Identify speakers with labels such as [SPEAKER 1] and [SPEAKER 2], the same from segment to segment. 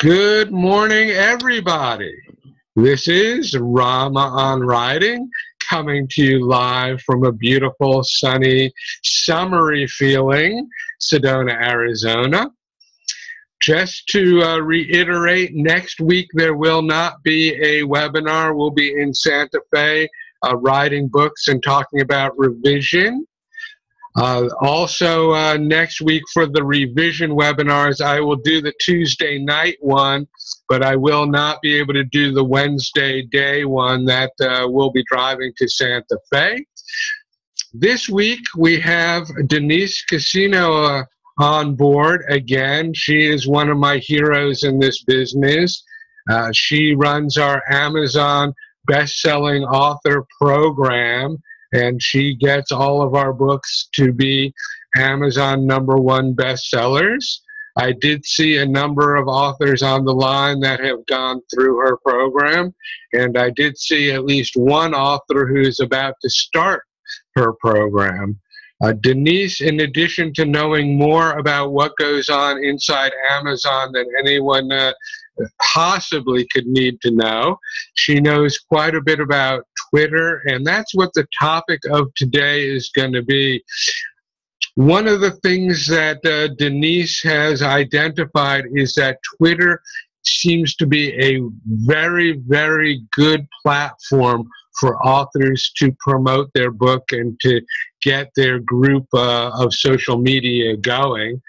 [SPEAKER 1] Good morning, everybody. This is Rama on Writing, coming to you live from a beautiful, sunny, summery feeling Sedona, Arizona. Just to reiterate, next week there will not be a webinar. We'll be in Santa Fe writing books and talking about revision. Also, next week for the revision webinars, I will do the Tuesday night one, but I will not be able to do the Wednesday day one that we'll be driving to Santa Fe. This week, we have Denise Cassino on board again. She is one of my heroes in this business. She runs our Amazon best-selling author program, and she gets all of our books to be Amazon #1 bestsellers. I did see a number of authors on the line that have gone through her program, and I did see at least one author who's about to start her program. Denise, in addition to knowing more about what goes on inside Amazon than anyone possibly could need to know, she knows quite a bit about Twitter, and that's what the topic of today is going to be. One of the things that Denise has identified is that Twitter seems to be a very, very good platform for authors to promote their book and to get their group of social media going.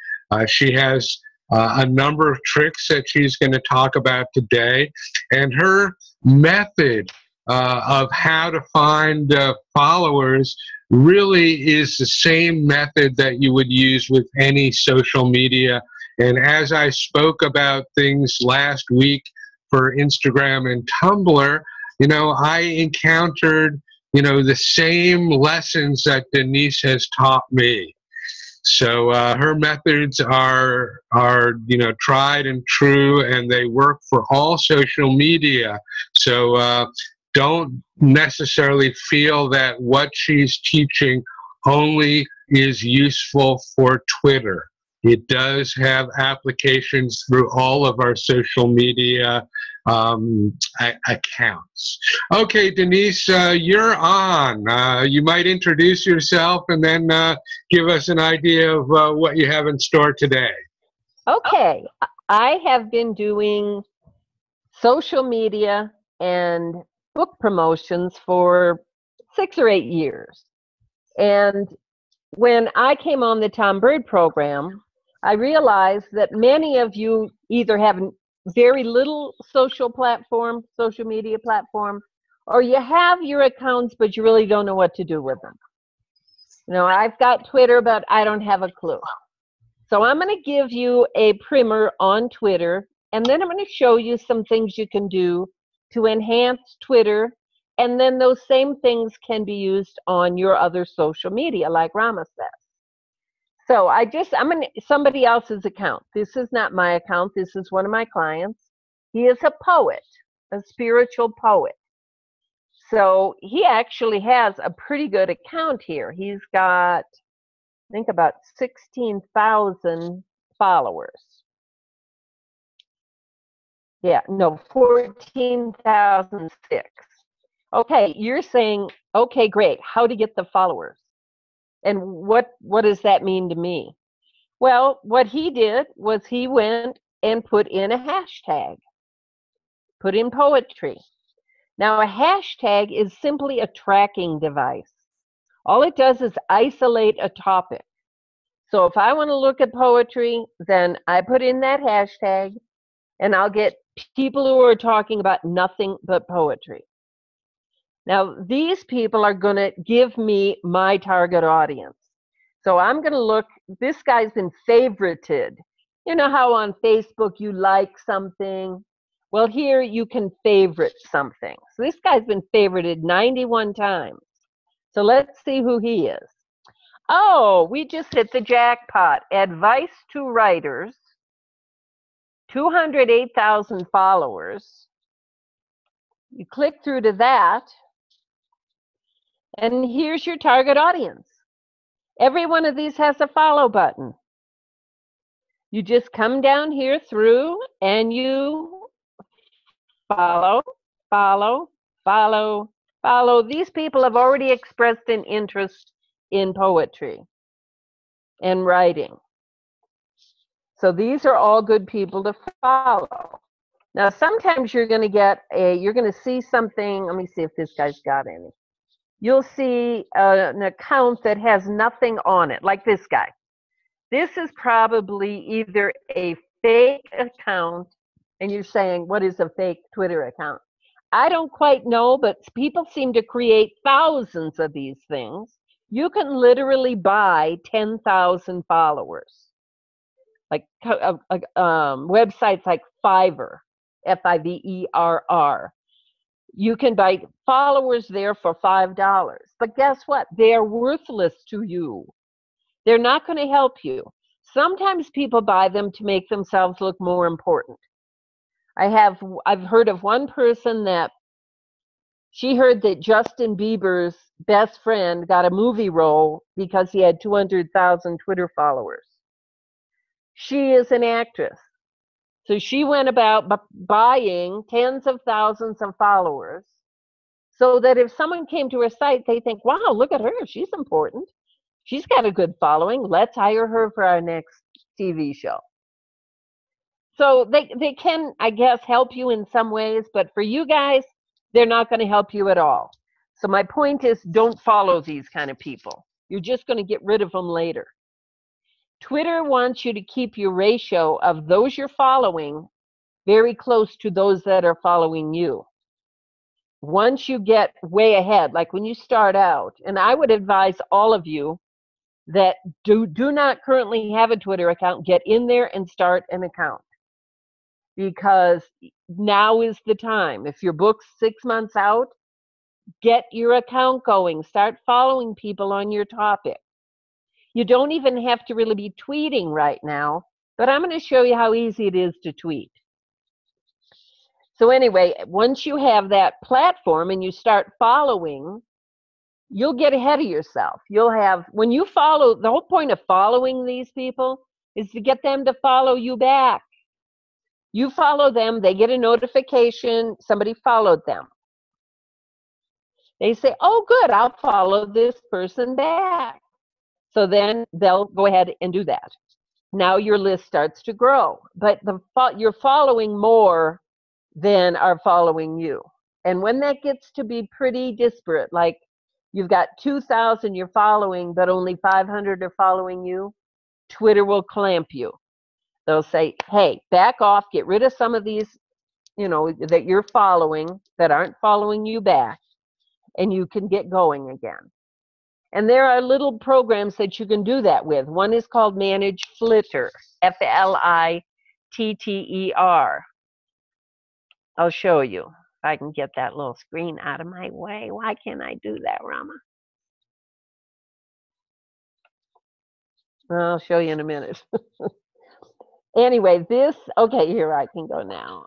[SPEAKER 1] She has a number of tricks that she's going to talk about today, and her method of how to find followers really is the same method that you would use with any social media. And as I spoke about things last week for Instagram and Tumblr, I encountered, the same lessons that Denise has taught me. So her methods are tried and true, and they work for all social media. So don't necessarily feel that what she's teaching only is useful for Twitter. It does have applications through all of our social media accounts. Okay, Denise, you're on. You might introduce yourself and then give us an idea of what you have in store today.
[SPEAKER 2] Okay, I have been doing social media and book promotions for 6 or 8 years. And when I came on the Tom Bird program, I realized that many of you either have very little social media platform, or you have your accounts, but you really don't know what to do with them. I've got Twitter, but I don't have a clue. So I'm going to give you a primer on Twitter, and then I'm going to show you some things you can do to enhance Twitter, and then those same things can be used on your other social media, like Rama says. So I'm in somebody else's account. This is not my account. This is one of my clients. He is a poet, a spiritual poet. So he actually has a pretty good account here. He's got, I think, about 16,000 followers. Yeah, no, 14,006. Okay, you're saying, okay, great. How to get the followers? And what does that mean to me? Well, what he did was he went and put in a hashtag, put in poetry. Now, a hashtag is simply a tracking device. All it does is isolate a topic. So if I want to look at poetry, then I put in that hashtag, and I'll get people who are talking about nothing but poetry. Now, these people are going to give me my target audience. So I'm going to look, this guy's been favorited. You know how on Facebook you like something? Well, here you can favorite something. So this guy's been favorited 91 times. So let's see who he is. Oh, we just hit the jackpot. Advice to Writers, 208,000 followers. You click through to that, and here's your target audience. Every one of these has a follow button. You just come down here through and you follow, follow, follow, follow. These people have already expressed an interest in poetry and writing. So these are all good people to follow. Now, sometimes you're going to see something. Let me see if this guy's got any. You'll see an account that has nothing on it, like this guy. This is probably either a fake account, and you're saying, what is a fake Twitter account? I don't quite know, but people seem to create thousands of these things. You can literally buy 10,000 followers. Like websites like Fiverr, Fiverr. You can buy followers there for $5. But guess what? They are worthless to you. They're not going to help you. Sometimes people buy them to make themselves look more important. I've heard of one person that she heard that Justin Bieber's best friend got a movie role because he had 200,000 Twitter followers. She is an actress. So she went about buying tens of thousands of followers so that if someone came to her site, they think, wow, look at her. She's important. She's got a good following. Let's hire her for our next TV show. So they can, I guess, help you in some ways, but for you guys, they're not going to help you at all. So my point is, don't follow these kind of people. You're just going to get rid of them later. Twitter wants you to keep your ratio of those you're following very close to those that are following you. Once you get way ahead, like when you start out, and I would advise all of you that do not currently have a Twitter account, get in there and start an account. Because now is the time. If your book's 6 months out, get your account going. Start following people on your topic. You don't even have to really be tweeting right now, but I'm going to show you how easy it is to tweet. So anyway, once you have that platform and you start following, you'll get ahead of yourself. When you follow, the whole point of following these people is to get them to follow you back. You follow them, they get a notification, somebody followed them. They say, oh, good, I'll follow this person back. So then they'll go ahead and do that. Now your list starts to grow, but you're following more than are following you. And when that gets to be pretty disparate, like you've got 2,000 you're following, but only 500 are following you, Twitter will clamp you. They'll say, hey, back off, get rid of some of these, that you're following that aren't following you back, and you can get going again. And there are little programs that you can do that with. One is called Manage Flitter, Flitter. I'll show you if I can get that little screen out of my way. Why can't I do that, Rama? I'll show you in a minute. Anyway, okay, here I can go now.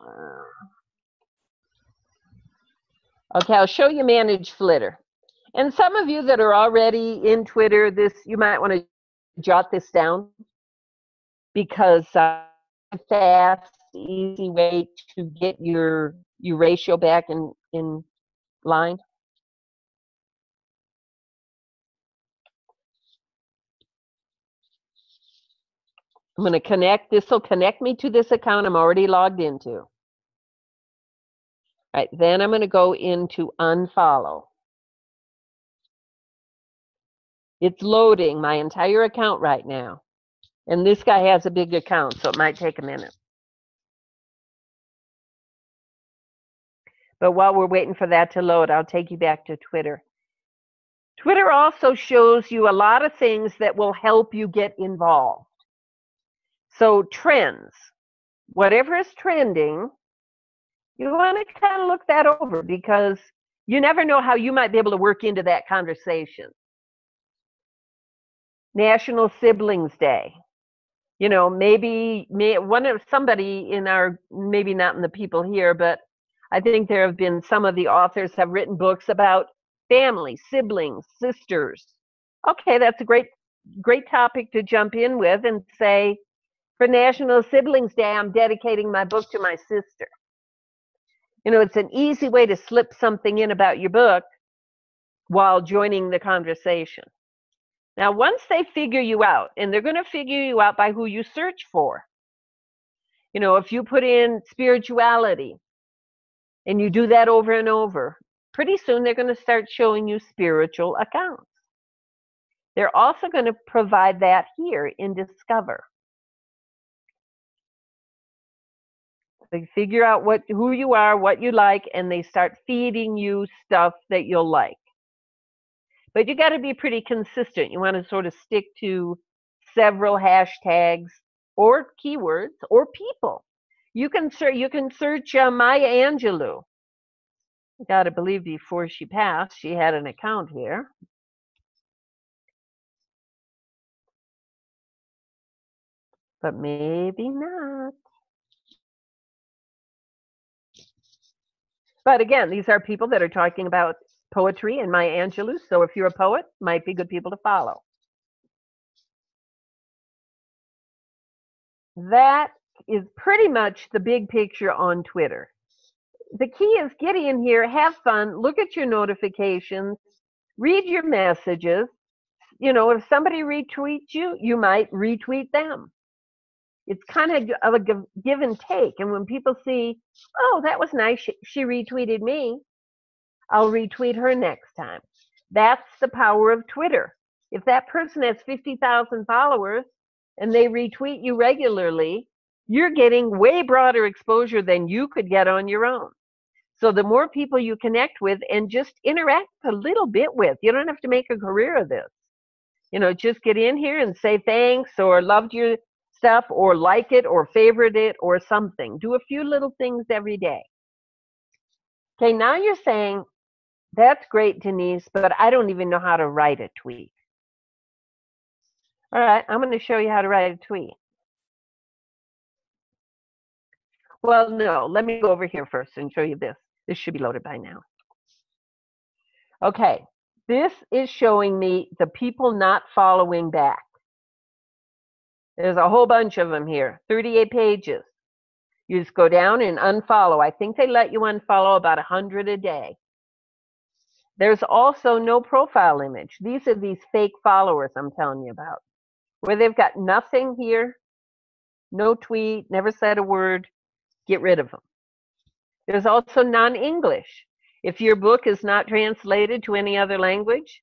[SPEAKER 2] Okay, I'll show you Manage Flitter. And some of you that are already in Twitter, you might want to jot this down because fast, easy way to get your ratio back in line. I'm going to connect. This will connect me to this account I'm already logged into. All right, then I'm going to go into unfollow. It's loading my entire account right now. And this guy has a big account, so it might take a minute. But while we're waiting for that to load, I'll take you back to Twitter. Twitter also shows you a lot of things that will help you get involved. So trends, whatever is trending, you want to kind of look that over because you never know how you might be able to work into that conversation. National Siblings Day. Maybe somebody in our, maybe not in the people here, but I think there have been some of the authors have written books about family, siblings, sisters. Okay, that's a great topic to jump in with and say, For National Siblings Day, I'm dedicating my book to my sister. It's an easy way to slip something in about your book while joining the conversation. Now, once they figure you out, and they're going to figure you out by who you search for. If you put in spirituality and you do that over and over, pretty soon they're going to start showing you spiritual accounts. They're also going to provide that here in Discover. They figure out who you are, what you like, and they start feeding you stuff that you'll like. But you got to be pretty consistent. You want to sort of stick to several hashtags or keywords or people. You can search Maya Angelou. I got to believe before she passed, she had an account here. But maybe not. But again, these are people that are talking about poetry and Maya Angelou. So if you're a poet, might be good people to follow. That is pretty much the big picture on Twitter. The key is get in here, have fun, look at your notifications, read your messages. If somebody retweets you, you might retweet them. It's kind of a give and take. And when people see, oh, that was nice, she retweeted me, I'll retweet her next time. That's the power of Twitter. If that person has 50,000 followers and they retweet you regularly, you're getting way broader exposure than you could get on your own. So the more people you connect with and just interact a little bit with, you don't have to make a career of this. Just get in here and say thanks or loved your stuff or like it or favorite it or something. Do a few little things every day. Okay, now you're saying, that's great, Denise, but I don't even know how to write a tweet. All right, I'm going to show you how to write a tweet. Well, no, let me go over here first and show you this. This should be loaded by now. Okay, this is showing me the people not following back. There's a whole bunch of them here, 38 pages. You just go down and unfollow. I think they let you unfollow about 100 a day. There's also no profile image. These are these fake followers I'm telling you about, where they've got nothing here, no tweet, never said a word. Get rid of them. There's also non-English. If your book is not translated to any other language,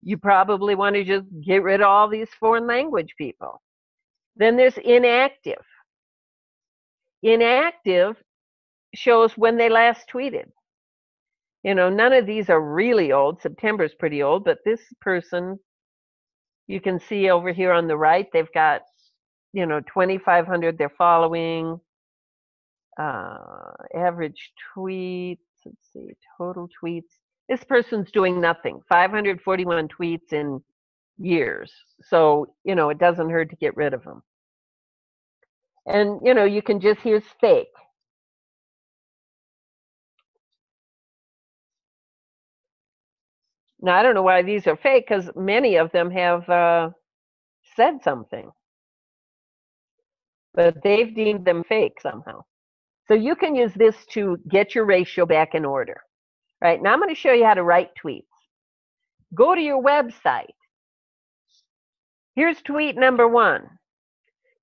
[SPEAKER 2] you probably want to just get rid of all these foreign language people. Then there's inactive. Inactive shows when they last tweeted. None of these are really old. September's pretty old, but this person, you can see over here on the right, they've got, 2,500 they're following. Average tweets, let's see, total tweets. This person's doing nothing, 541 tweets in years. So, it doesn't hurt to get rid of them. And, you can just, here's fake. Now, I don't know why these are fake, because many of them have said something. But they've deemed them fake somehow. So you can use this to get your ratio back in order. Right, now I'm going to show you how to write tweets. Go to your website. Here's tweet number 1.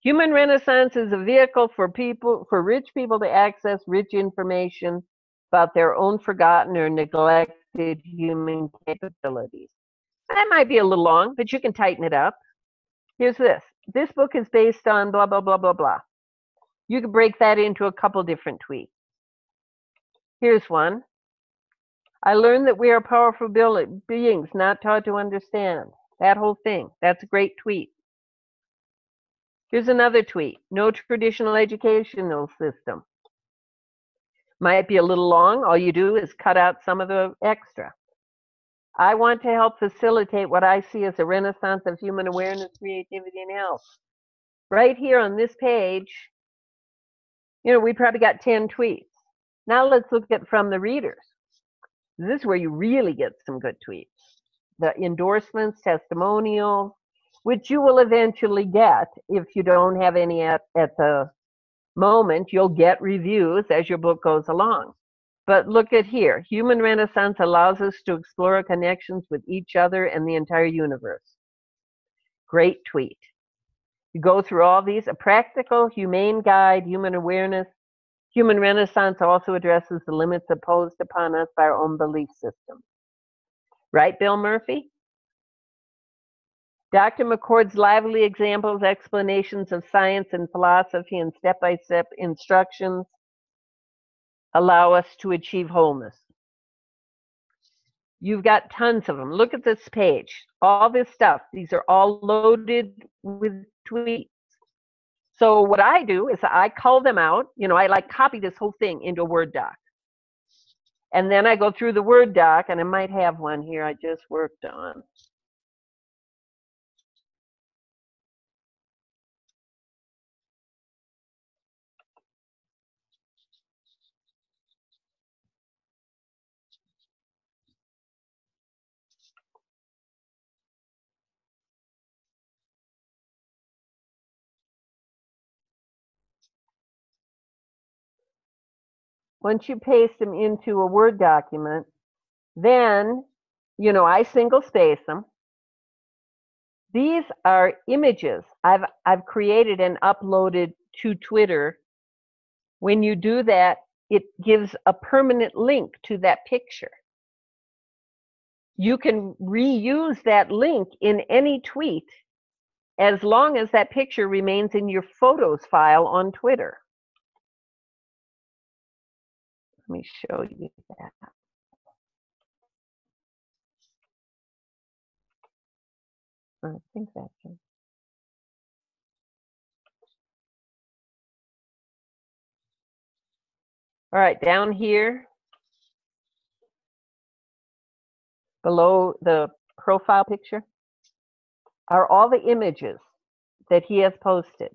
[SPEAKER 2] Human Renaissance is a vehicle for rich people to access rich information about their own forgotten or neglected human capabilities. That might be a little long, but you can tighten it up. Here's this. This book is based on blah, blah, blah, blah, blah. You can break that into a couple different tweets. Here's one. I learned that we are powerful beings, not taught to understand. That whole thing. That's a great tweet. Here's another tweet. No traditional educational system. Might be a little long. All you do is cut out some of the extra. I want to help facilitate what I see as a renaissance of human awareness, creativity, and health. Right here on this page, we probably got 10 tweets. Now let's look at from the readers. This is where you really get some good tweets. The endorsements, testimonials, which you will eventually get. If you don't have any at the moment, you'll get reviews as your book goes along. But look at here. Human Renaissance allows us to explore our connections with each other and the entire universe. Great tweet. You go through all these. A practical, humane guide, human awareness. Human Renaissance also addresses the limits imposed upon us by our own belief system. Right, Bill Murphy? Dr. McCord's lively examples, explanations of science and philosophy, and step-by-step instructions allow us to achieve wholeness. You've got tons of them. Look at this page. All this stuff. These are all loaded with tweets. So what I do is I cull them out. You know, I like copy this whole thing into a Word doc. And then I go through the Word doc, and I might have one here I just worked on. Once you paste them into a Word document, then, you know, I single space them. These are images I've created and uploaded to Twitter. When you do that, it gives a permanent link to that picture. You can reuse that link in any tweet as long as that picture remains in your photos file on Twitter. Let me show you that. I think that's it. All right, down here, below the profile picture, are all the images that he has posted.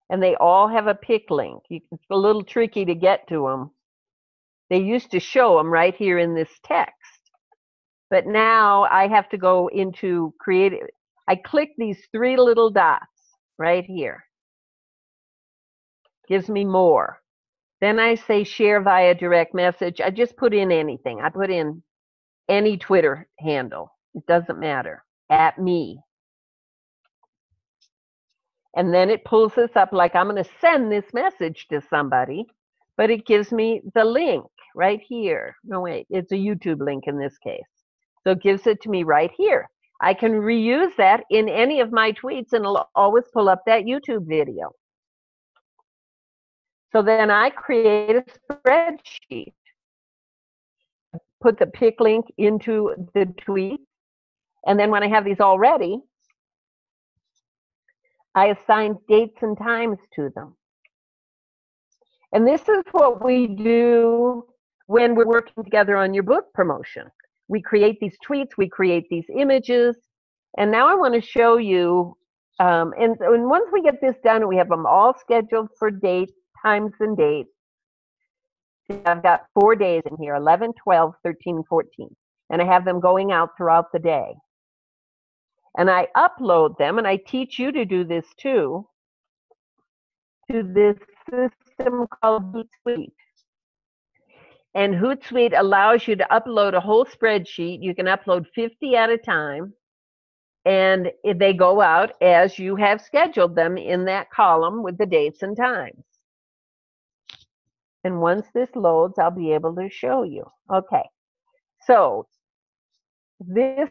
[SPEAKER 2] And they all have a pick link. It's a little tricky to get to them. They used to show them right here in this text. But now I have to go into creative. I click these three little dots right here. Gives me more. Then I say share via direct message. I just put in anything. I put in any Twitter handle. It doesn't matter. @ me. And then it pulls this up like I'm going to send this message to somebody, but it gives me the link right here. No, wait, it's a YouTube link in this case. So it gives it to me right here. I can reuse that in any of my tweets and it'll always pull up that YouTube video. So then I create a spreadsheet, put the pick link into the tweet, and then when I have these all ready, I assign dates and times to them. And this is what we do when we're working together on your book promotion. We create these tweets, we create these images, and now I want to show you, and once we get this done, we have them all scheduled for dates, times and dates. I've got 4 days in here, 11, 12, 13, 14, and I have them going out throughout the day. And I upload them, and I teach you to do this too, to this system called Hootsuite. And Hootsuite allows you to upload a whole spreadsheet. You can upload 50 at a time, and they go out as you have scheduled them in that column with the dates and times. And once this loads, I'll be able to show you. Okay, so this,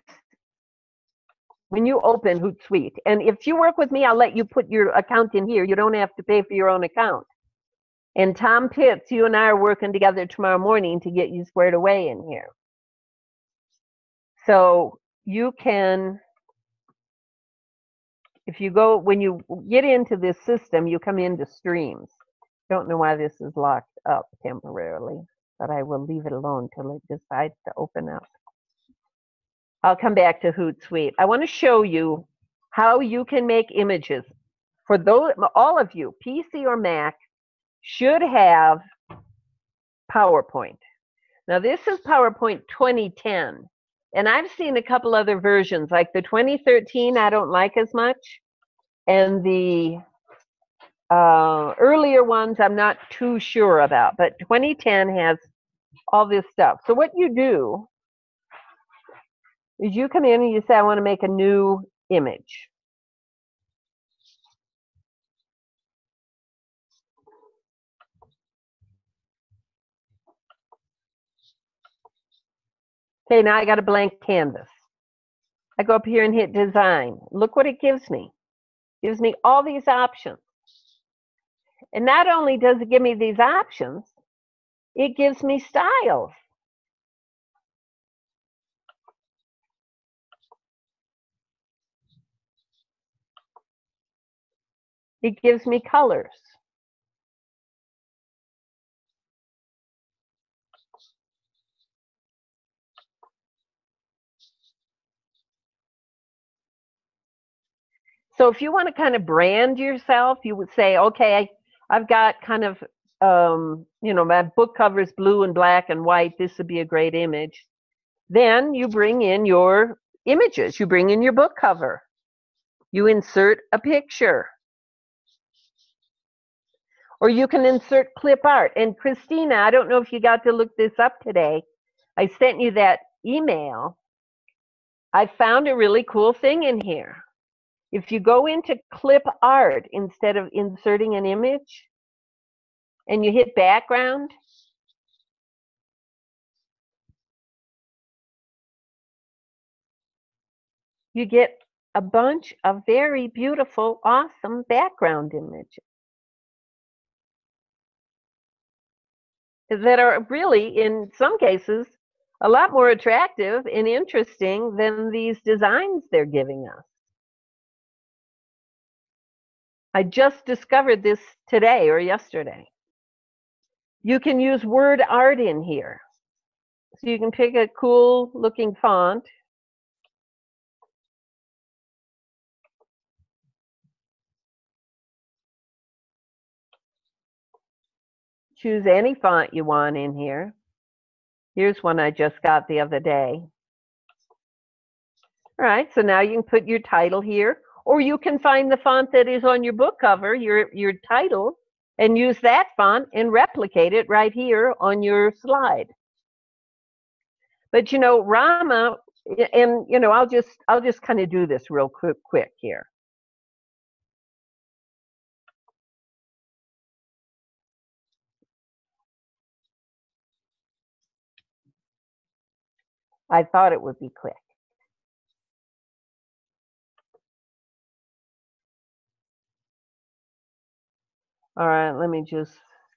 [SPEAKER 2] when you open Hootsuite, and if you work with me, I'll let you put your account in here. You don't have to pay for your own account. And Tom Pitts, you and I are working together tomorrow morning to get you squared away in here. So you can, if you go, when you get into this system, you come into streams. Don't know why this is locked up temporarily, but I will leave it alone till it decides to open up. I'll come back to Hootsuite. I want to show you how you can make images. For those, all of you, PC or Mac, should have PowerPoint. Now this is PowerPoint 2010. And I've seen a couple other versions, like the 2013 I don't like as much, and the earlier ones I'm not too sure about, but 2010 has all this stuff. So what you do is you come in and you say, I want to make a new image. Okay, now I got a blank canvas. I go up here and hit design. Look what it gives me. It gives me all these options. And not only does it give me these options, it gives me styles. It gives me colors. So if you want to kind of brand yourself, you would say, okay, I've got kind of, my book cover is blue and black and white. This would be a great image. Then you bring in your images. You bring in your book cover. You insert a picture. Or you can insert clip art. And Christina, I don't know if you got to look this up today. I sent you that email. I found a really cool thing in here. If you go into clip art instead of inserting an image and you hit background, you get a bunch of very beautiful, awesome background images that are really, in some cases, a lot more attractive and interesting than these designs they're giving us. I just discovered this today or yesterday. You can use word art in here. So you can pick a cool looking font. Choose any font you want in here. Here's one I just got the other day. All right, so now you can put your title here, or you can find the font that is on your book cover, your title, and use that font and replicate it right here on your slide. But Rama, and I'll just kind of do this real quick here. I thought it would be quick. All right, let me just,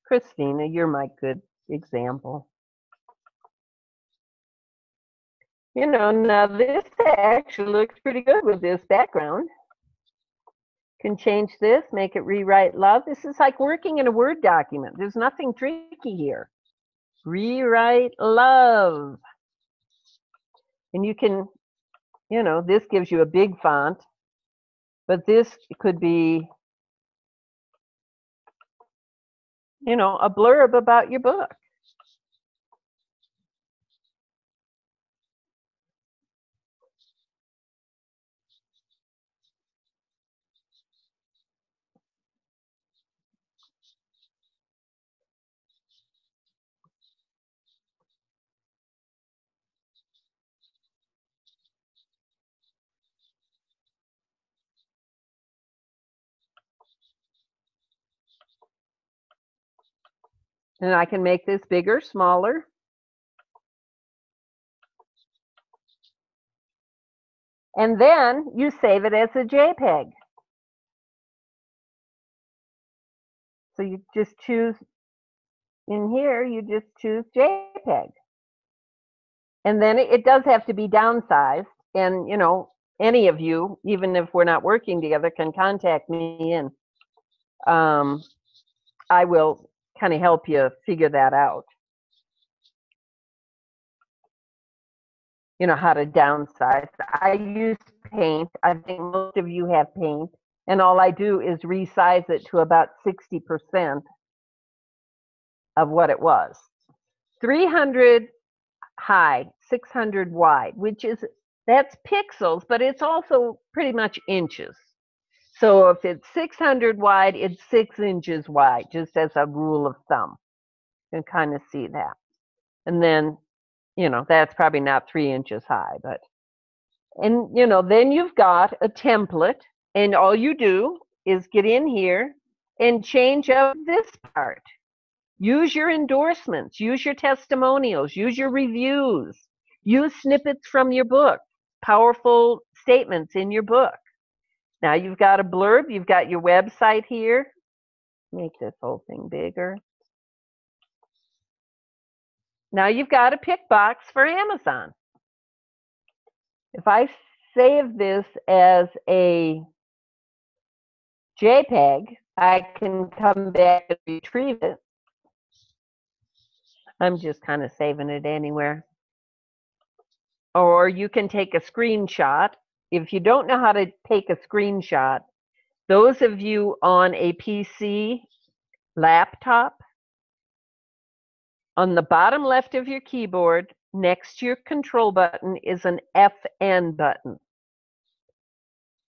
[SPEAKER 2] Christina, you're my good example. Now this actually looks pretty good with this background. Can change this, make it rewrite love. This is like working in a Word document. There's nothing tricky here. Rewrite love. And you can, this gives you a big font, but this could be, a blurb about your book. And I can make this bigger, smaller. And then you save it as a JPEG. So you just choose, in here, you just choose JPEG. And then it does have to be downsized. And, any of you, even if we're not working together, can contact me and I will kind of help you figure that out. How to downsize. I use Paint. I think most of you have Paint. And all I do is resize it to about 60% of what it was. 300 high, 600 wide, that's pixels, but it's also pretty much inches. So if it's 600 wide, it's 6 inches wide, just as a rule of thumb. You can kind of see that. And then, that's probably not 3 inches high, but, and, then you've got a template, and all you do is get in here and change up this part. Use your endorsements, use your testimonials, use your reviews, use snippets from your book, powerful statements in your book. Now you've got a blurb, you've got your website here. Make this whole thing bigger. Now you've got a pick box for Amazon. If I save this as a JPEG, I can come back and retrieve it. I'm just kind of saving it anywhere. Or you can take a screenshot. If you don't know how to take a screenshot, those of you on a PC laptop, on the bottom left of your keyboard, next to your control button is an FN button.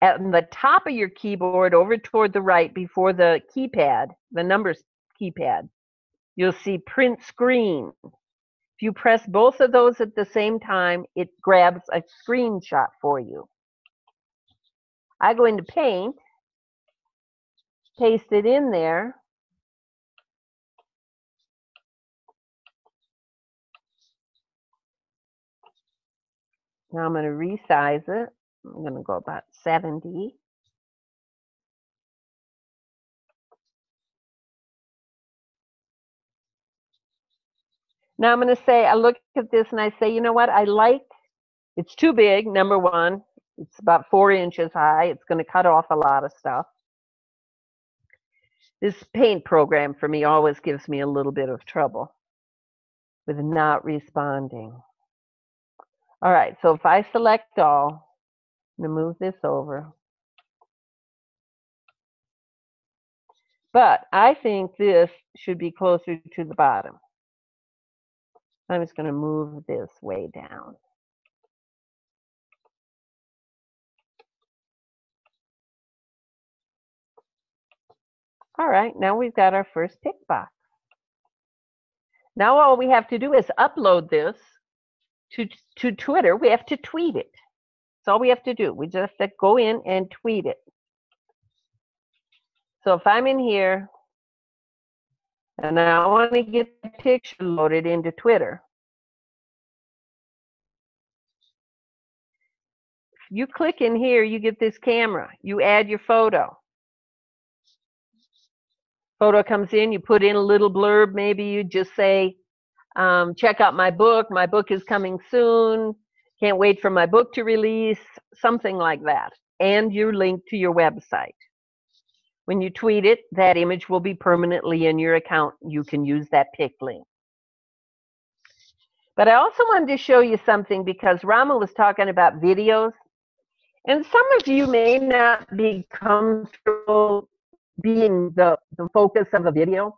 [SPEAKER 2] At the top of your keyboard, over toward the right, before the keypad, the numbers keypad, you'll see print screen. If you press both of those at the same time, it grabs a screenshot for you. I go into Paint, paste it in there. Now I'm going to resize it. I'm going to go about 70. Now I'm going to say, I look at this and I say, you know what, it's too big, number one. It's about 4 inches high. It's going to cut off a lot of stuff. This Paint program for me always gives me a little bit of trouble with not responding. All right, so if I select all, I'm going to move this over. But I think this should be closer to the bottom. I'm just going to move this way down. All right, now we've got our first tick box. Now all we have to do is upload this to Twitter. We have to tweet it. That's all we have to do. We just have to go in and tweet it. So if I'm in here and I want to get the picture loaded into Twitter, you click in here, you get this camera. You add your photo. Photo comes in, you put in a little blurb. Maybe you just say, check out my book. My book is coming soon. Can't wait for my book to release. Something like that. And your link to your website. When you tweet it, that image will be permanently in your account. You can use that pick link. But I also wanted to show you something because Rama was talking about videos. And some of you may not be comfortable being the focus of a video.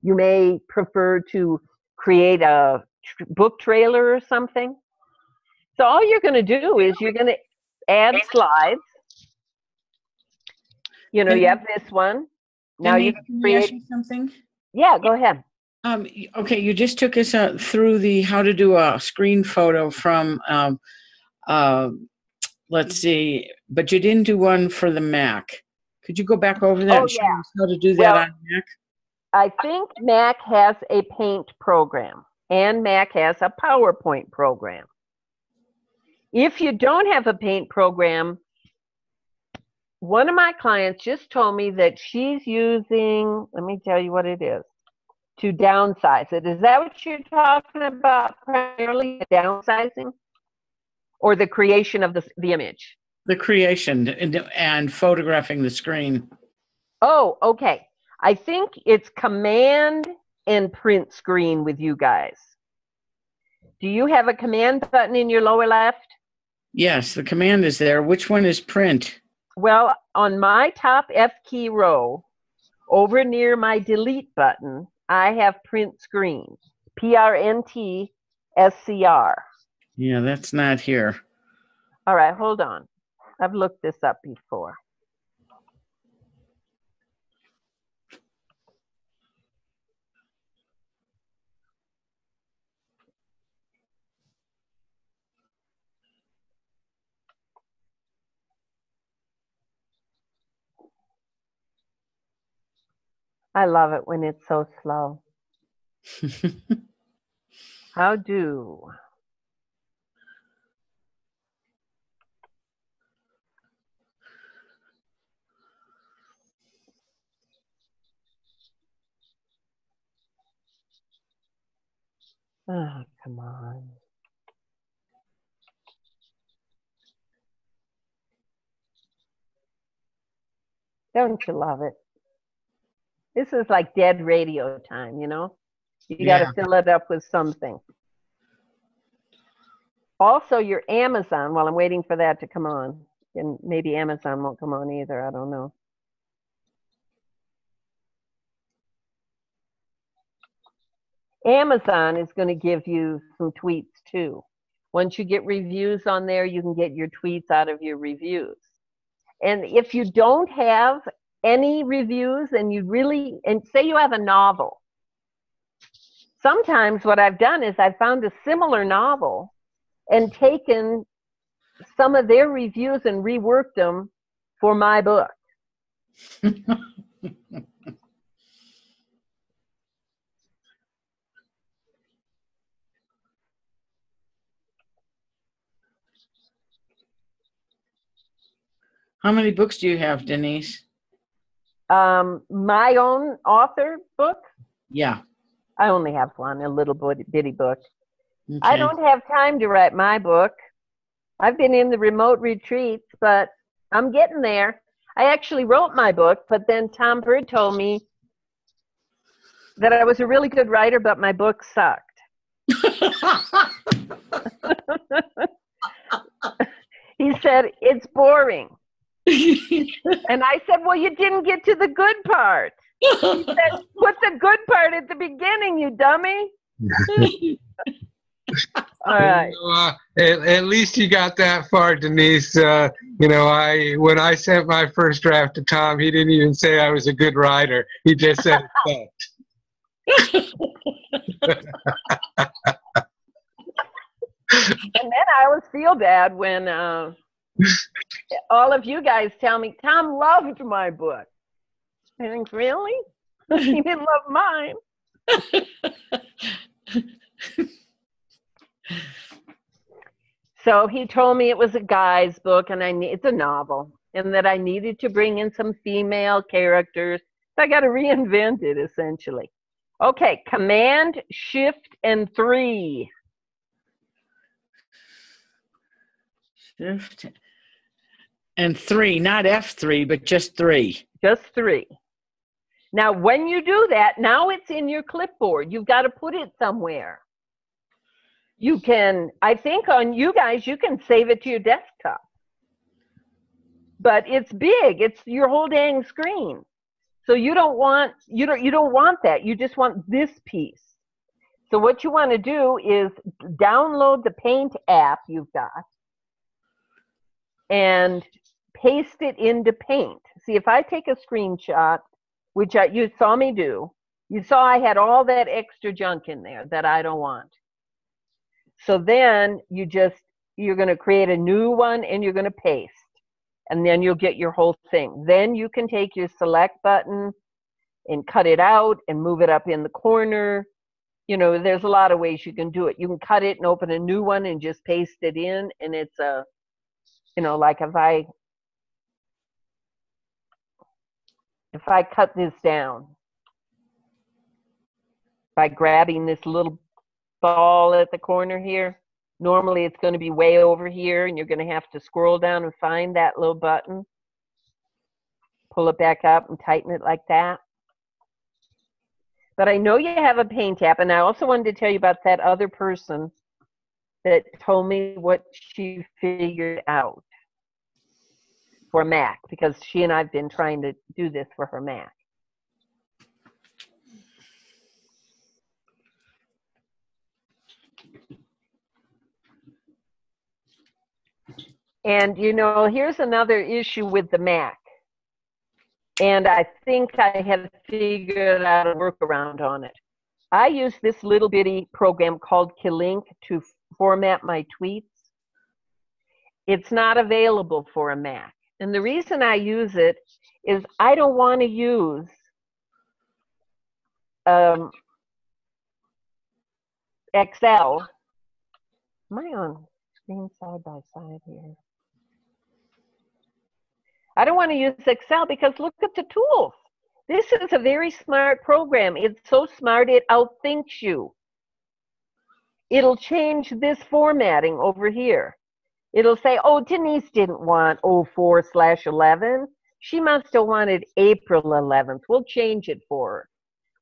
[SPEAKER 2] You may prefer to create a book trailer or something. So all you're going to do is you're going to add slides. You know, you have this one. Now you create
[SPEAKER 3] something.
[SPEAKER 2] Yeah, go ahead.
[SPEAKER 3] Okay, you just took us through the how to do a screen photo from, let's see, but you didn't do one for the Mac. Could you go back over that and show us how to do that on Mac?
[SPEAKER 2] I think Mac has a Paint program and Mac has a PowerPoint program. If you don't have a Paint program, one of my clients just told me that she's using, let me tell you what it is, to downsize it. Is that what you're talking about primarily, downsizing? Or the creation of the image?
[SPEAKER 3] The creation and photographing the screen.
[SPEAKER 2] Oh, okay. I think it's Command and Print Screen with you guys. Do you have a Command button in your lower left?
[SPEAKER 3] Yes, the Command is there. Which one is Print?
[SPEAKER 2] Well, on my top F key row, over near my Delete button, I have Print Screen, PRNT SCR.
[SPEAKER 3] Yeah, that's not here.
[SPEAKER 2] All right, hold on. I've looked this up before. I love it when it's so slow. How do? Oh, come on. Don't you love it? This is like dead radio time, you know? You got to fill it up with something. Also, your Amazon, while I'm waiting for that to come on, and maybe Amazon won't come on either, I don't know. Amazon is going to give you some tweets too. Once you get reviews on there, you can get your tweets out of your reviews. And if you don't have any reviews and say you have a novel, sometimes what I've done is I've found a similar novel and taken some of their reviews and reworked them for my book.
[SPEAKER 3] How many books do you have, Denise?
[SPEAKER 2] My own author book?
[SPEAKER 3] Yeah.
[SPEAKER 2] I only have one, a little bitty book.
[SPEAKER 3] Okay.
[SPEAKER 2] I don't have time to write my book. I've been in the remote retreats, but I'm getting there. I actually wrote my book, but then Tom Bird told me that I was a really good writer, but my book sucked. He said, it's boring. And I said, well, you didn't get to the good part. He said, put the good part at the beginning, you dummy. All right.
[SPEAKER 1] At least you got that far, Denise. When I sent my first draft to Tom, he didn't even say I was a good writer. He just said it sucked.
[SPEAKER 2] And then I always feel bad when all of you guys tell me, Tom loved my book. I think, really? He didn't love mine. So he told me it was a guy's book, and it's a novel, and that I needed to bring in some female characters. So I got to reinvent it, essentially. Okay, Command, Shift, and 3.
[SPEAKER 3] Shift and 3, not F3, but just 3.
[SPEAKER 2] Just 3. Now, when you do that, now it's in your clipboard. You've got to put it somewhere. You can, I think on you guys, you can save it to your desktop. But it's big. It's your whole dang screen. So you don't want that. You just want this piece. So what you want to do is download the Paint app you've got and paste it into Paint. See, if I take a screenshot, which you saw me do, you saw I had all that extra junk in there that I don't want. So then you're going to create a new one and you're going to paste. And then you'll get your whole thing. Then you can take your select button and cut it out and move it up in the corner. There's a lot of ways you can do it. You can cut it and open a new one and just paste it in. And it's like if I cut this down by grabbing this little ball at the corner here, normally it's going to be way over here, and you're going to have to scroll down and find that little button. Pull it back up and tighten it like that. But I know you have a Paint app, and I also wanted to tell you about that other person that told me what she figured out for Mac, because she and I have been trying to do this for her Mac. And, you know, here's another issue with the Mac. And I think I have figured out a workaround on it. I use this little bitty program called Kilink to format my tweets. It's not available for a Mac. And the reason I use it is I don't want to use Excel. Am I on screen side by side here? I don't want to use Excel because look at the tools. This is a very smart program. It's so smart it outthinks you. It'll change this formatting over here. It'll say, oh, Denise didn't want 04/11. She must have wanted April 11th. We'll change it for her.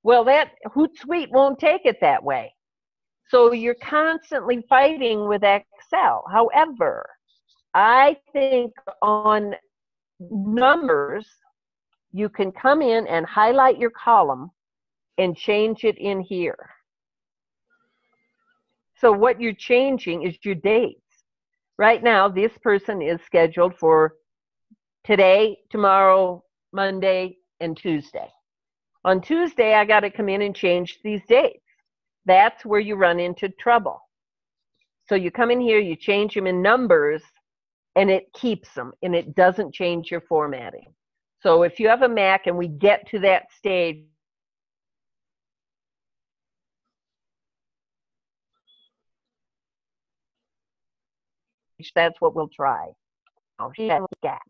[SPEAKER 2] Well, that Hootsuite won't take it that way. So you're constantly fighting with Excel. However, I think on numbers, you can come in and highlight your column and change it in here. So what you're changing is your dates. Right now, this person is scheduled for today, tomorrow, Monday, and Tuesday. On Tuesday, I got to come in and change these dates. That's where you run into trouble. So you come in here, you change them in numbers, and it keeps them, and it doesn't change your formatting. So if you have a Mac and we get to that stage, that's what we'll try. Oh, got.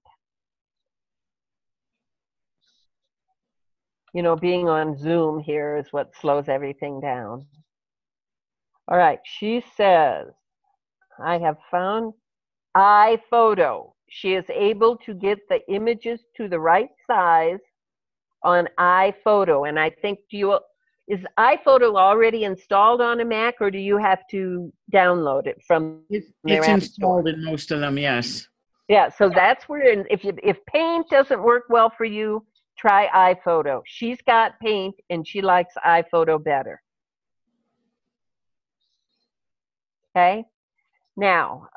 [SPEAKER 2] You know, being on Zoom here is what slows everything down. All right, she says, I have found iPhoto. She is able to get the images to the right size on iPhoto. And I think, is iPhoto already installed on a Mac, or do you have to download it from their
[SPEAKER 3] It's
[SPEAKER 2] app
[SPEAKER 3] installed
[SPEAKER 2] store?
[SPEAKER 3] in most of them, yes.
[SPEAKER 2] Yeah, so that's where, if Paint doesn't work well for you, try iPhoto. She's got Paint, and she likes iPhoto better. Okay? Now,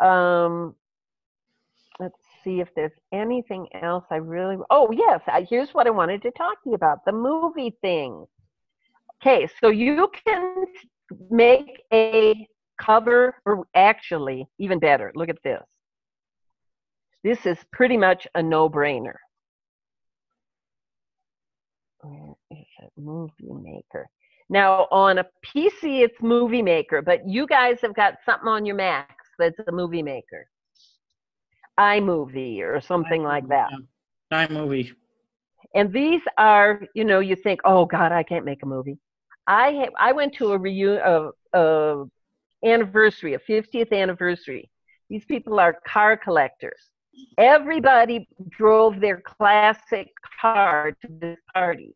[SPEAKER 2] let's see if there's anything else I really, oh yes, here's what I wanted to talk to you about, the movie thing. Okay, so you can make a cover, or actually, even better, look at this. This is pretty much a no-brainer. Where is it? Movie Maker. Now, on a PC, it's Movie Maker, but you guys have got something on your Macs that's a Movie Maker. iMovie or something like that.
[SPEAKER 3] iMovie.
[SPEAKER 2] And these are, you know, you think, oh God, I can't make a movie. I went to a anniversary, a 50th anniversary. These people are car collectors. Everybody drove their classic car to this party.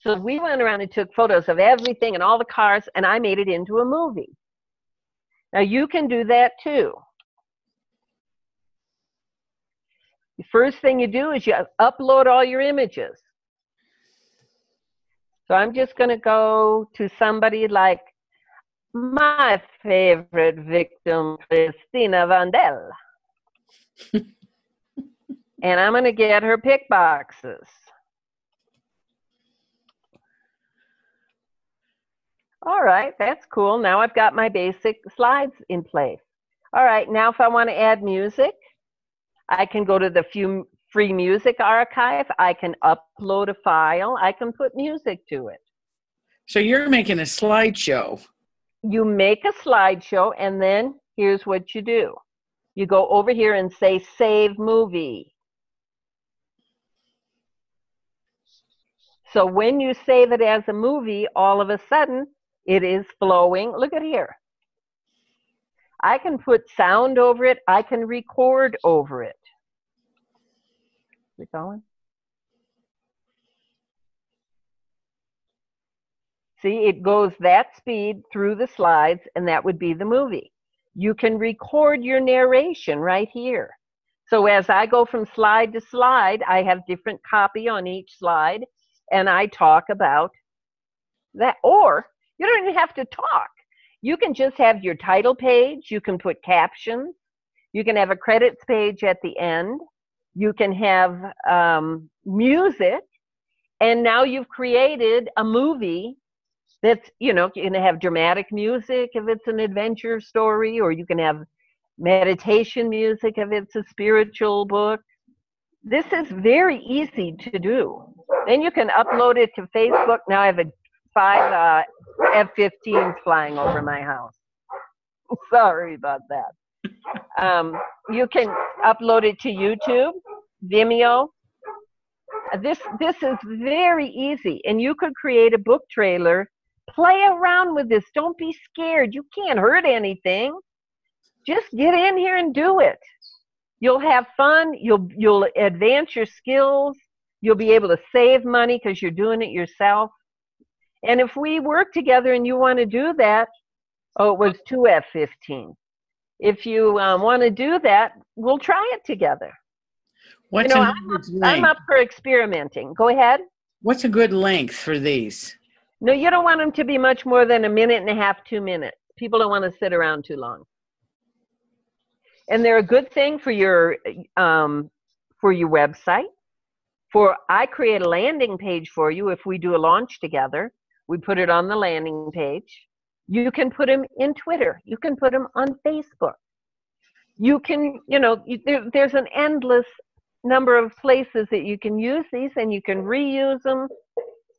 [SPEAKER 2] So we went around and took photos of everything and all the cars, and I made it into a movie. Now you can do that too. The first thing you do is you upload all your images. So I'm just going to go to somebody like my favorite victim, Christina Vandel. And I'm going to get her pick boxes. All right, that's cool. Now I've got my basic slides in place. All right, now if I want to add music, I can go to the free music archive. I can upload a file. I can put music to it.
[SPEAKER 3] So you're making a slideshow.
[SPEAKER 2] You make a slideshow, and then here's what you do. You go over here and say Save Movie. So when you save it as a movie, all of a sudden, it is flowing. Look at here. I can put sound over it. I can record over it. Is it going? See, it goes that speed through the slides, and that would be the movie. You can record your narration right here. So as I go from slide to slide, I have different copy on each slide, and I talk about that. Or you don't even have to talk. You can just have your title page. You can put captions. You can have a credits page at the end. You can have music. And now you've created a movie that's, you can have dramatic music if it's an adventure story, or you can have meditation music if it's a spiritual book. This is very easy to do. Then you can upload it to Facebook. Now I have 5 F-15s flying over my house. Sorry about that. You can upload it to YouTube, Vimeo. This is very easy, and you could create a book trailer. Play around with this. Don't be scared. You can't hurt anything. Just get in here and do it. You'll have fun. You'll advance your skills. You'll be able to save money because you're doing it yourself. And if we work together and you want to do that, it was 2 F-15. If you want to do that, we'll try it together.
[SPEAKER 3] What's
[SPEAKER 2] I'm up for experimenting. Go ahead.
[SPEAKER 3] What's a good length for these?
[SPEAKER 2] No, you don't want them to be much more than 1.5 minutes, 2 minutes. People don't want to sit around too long. And they're a good thing for your website. I create a landing page for you if we do a launch together. We put it on the landing page. You can put them in Twitter. You can put them on Facebook. You can, there's an endless number of places that you can use these, and you can reuse them.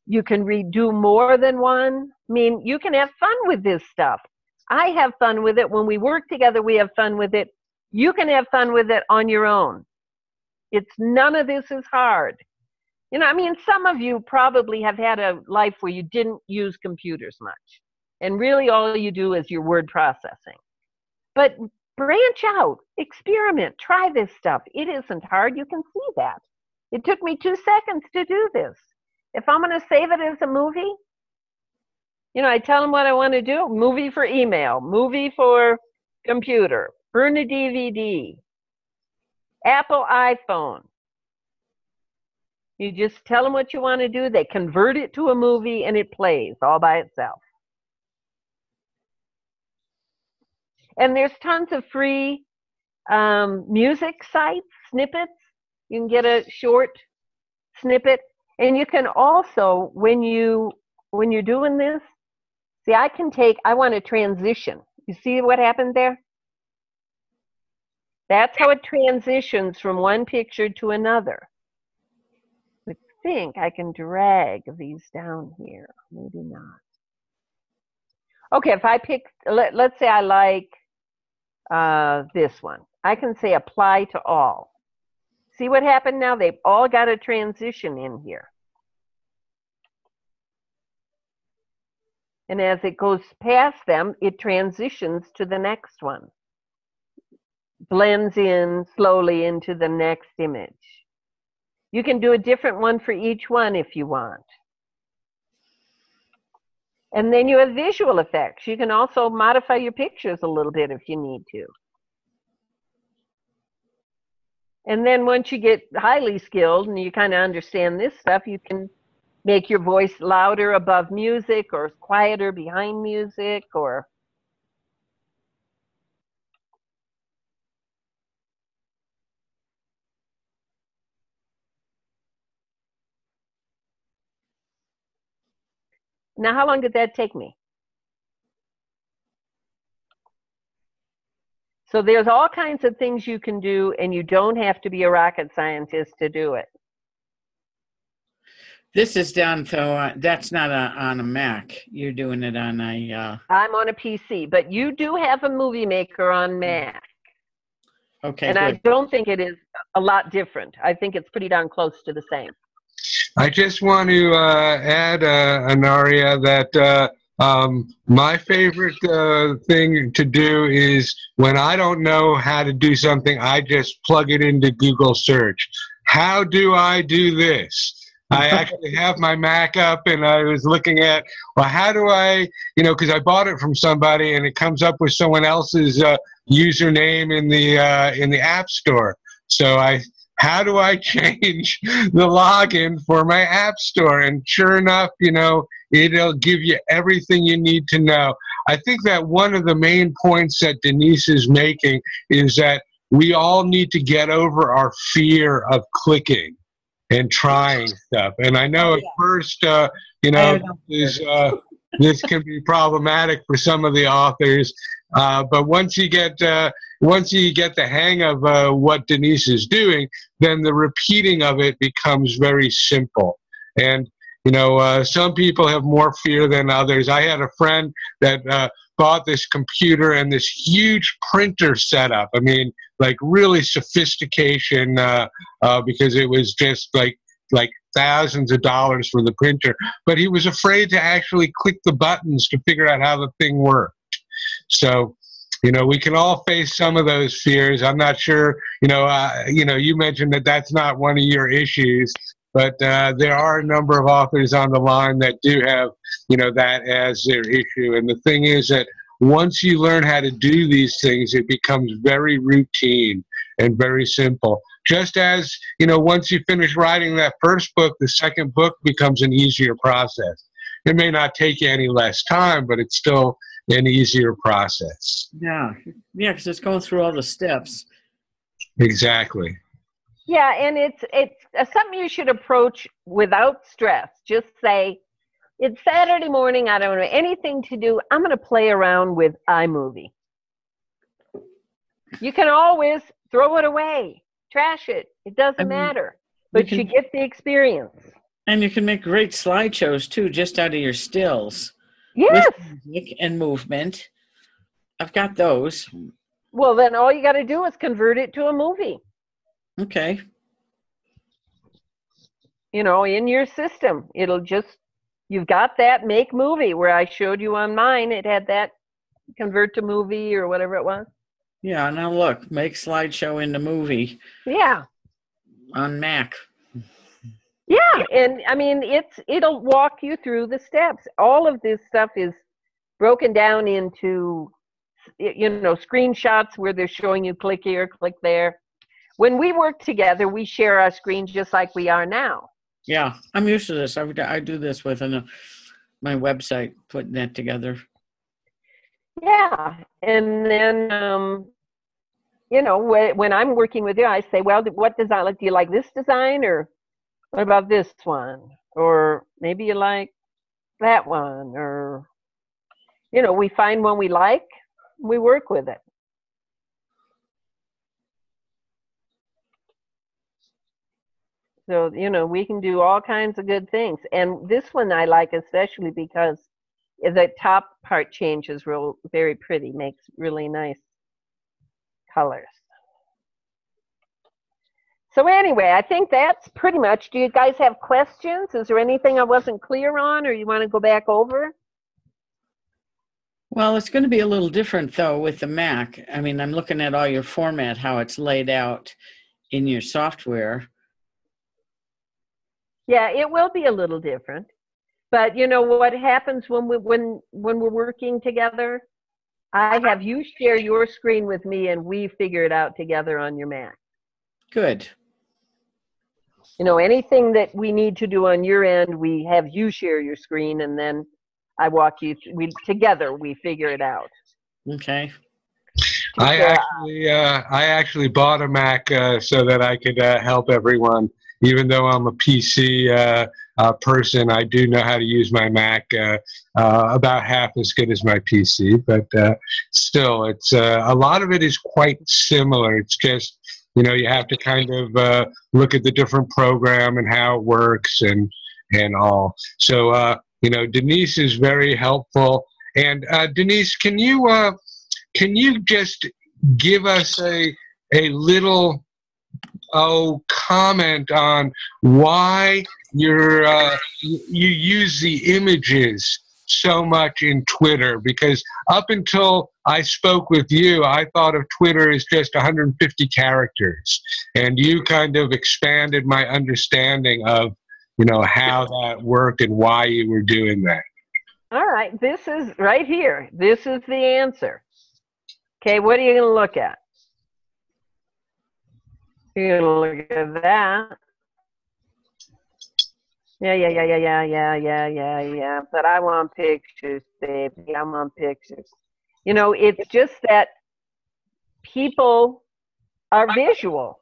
[SPEAKER 2] You can redo more than one. I mean, you can have fun with this stuff. I have fun with it. When we work together, we have fun with it. You can have fun with it on your own. None of this is hard. Some of you probably have had a life where you didn't use computers much, and really all you do is your word processing. But branch out, experiment, try this stuff. It isn't hard. You can see that. It took me 2 seconds to do this. If I'm going to save it as a movie, I tell them what I want to do. Movie for email, movie for computer, burn a DVD, Apple iPhone. You just tell them what you want to do. They convert it to a movie, and it plays all by itself. And there's tons of free music sites, snippets. You can get a short snippet. And you can also, when you're doing this, see, I want to transition. You see what happened there? That's how it transitions from one picture to another. I think I can drag these down here. Maybe not. Okay, if I pick, let's say I like this one. I can say apply to all. See what happened now? They've all got a transition in here. And as it goes past them, it transitions to the next one. Blends in slowly into the next image. You can do a different one for each one if you want. And then you have visual effects. You can also modify your pictures a little bit if you need to. And then once you get highly skilled and you kind of understand this stuff, you can make your voice louder above music or quieter behind music, or now, how long did that take me? So there's all kinds of things you can do, and you don't have to be a rocket scientist to do it.
[SPEAKER 3] This is done, so that's not on a Mac. You're doing it on a...
[SPEAKER 2] I'm on a PC, but you do have a movie maker on Mac.
[SPEAKER 3] Okay,
[SPEAKER 2] and good. I don't think it is a lot different. I think it's pretty darn close to the same.
[SPEAKER 1] I just want to add, Anaria, that my favorite thing to do is when I don't know how to do something, I just plug it into Google search. How do I do this? I actually have my Mac up, and I was looking at, well, how do I, because I bought it from somebody, and it comes up with someone else's username in the App Store. So how do I change the login for my App Store? And sure enough, it'll give you everything you need to know. I think that one of the main points that Denise is making is that we all need to get over our fear of clicking and trying stuff. And I know at first, this can be problematic for some of the authors, but once you get the hang of what Denise is doing, then the repeating of it becomes very simple. And some people have more fear than others. I had a friend that bought this computer and this huge printer setup. I mean, like really sophistication, because it was just like thousands of dollars for the printer. But he was afraid to actually click the buttons to figure out how the thing worked. So, we can all face some of those fears. I'm not sure, you mentioned that that's not one of your issues, but there are a number of authors on the line that do have, that as their issue. And the thing is that once you learn how to do these things, it becomes very routine and very simple. Just as, once you finish writing that first book, the second book becomes an easier process. It may not take you any less time, but it's still an easier process.
[SPEAKER 3] Yeah, because it's going through all the steps.
[SPEAKER 1] Exactly.
[SPEAKER 2] Yeah, and it's something you should approach without stress. Just say, it's Saturday morning, I don't have anything to do. I'm going to play around with iMovie. You can always throw it away, trash it. It doesn't matter. But you get the experience.
[SPEAKER 3] And you can make great slideshows, too, just out of your stills.
[SPEAKER 2] Yes.
[SPEAKER 3] With music and movement. I've got those.
[SPEAKER 2] Well, then all you got to do is convert it to a movie.
[SPEAKER 3] Okay.
[SPEAKER 2] In your system. It'll just, you've got that make movie where I showed you on mine. It had that convert to movie or whatever it was.
[SPEAKER 3] Yeah, now look, make slideshow into movie.
[SPEAKER 2] Yeah.
[SPEAKER 3] On Mac.
[SPEAKER 2] Yeah, and I mean, it'll walk you through the steps. All of this stuff is broken down into, screenshots where they're showing you click here, click there. When we work together, we share our screen just like we are now.
[SPEAKER 3] Yeah, I'm used to this. I do this with my website, putting that together.
[SPEAKER 2] Yeah, and then, when I'm working with you, I say, well, what design? Do you like this design, or what about this one? Or maybe you like that one, or, we find one we like, we work with it. So, we can do all kinds of good things. And this one I like especially because the top part changes very pretty, makes really nice colors. So anyway, I think that's pretty much. Do you guys have questions? Is there anything I wasn't clear on or you want to go back over?
[SPEAKER 3] Well, it's going to be a little different, though, with the Mac. I mean, I'm looking at all your format, how it's laid out in your software.
[SPEAKER 2] Yeah, it will be a little different. But what happens when we're working together? I have you share your screen with me and we figure it out together on your Mac.
[SPEAKER 3] Good.
[SPEAKER 2] Anything that we need to do on your end, we have you share your screen and then I walk you through. Together we figure it out.
[SPEAKER 3] Okay.
[SPEAKER 1] I actually bought a Mac so that I could help everyone. Even though I'm a PC person, I do know how to use my Mac about half as good as my PC. But still, it's a lot of it is quite similar. It's just, you have to kind of look at the different program and how it works and all. So, Denise is very helpful. And Denise, can you just give us a little comment on why you use the images so much in Twitter? Because up until I spoke with you, I thought of Twitter as just 150 characters, and you kind of expanded my understanding of how that worked and why you were doing that.
[SPEAKER 2] All right, this is right here. This is the answer. Okay, what are you going to look at? You're going to look at that. Yeah. But I want pictures, baby. I want pictures. It's just that people are visual.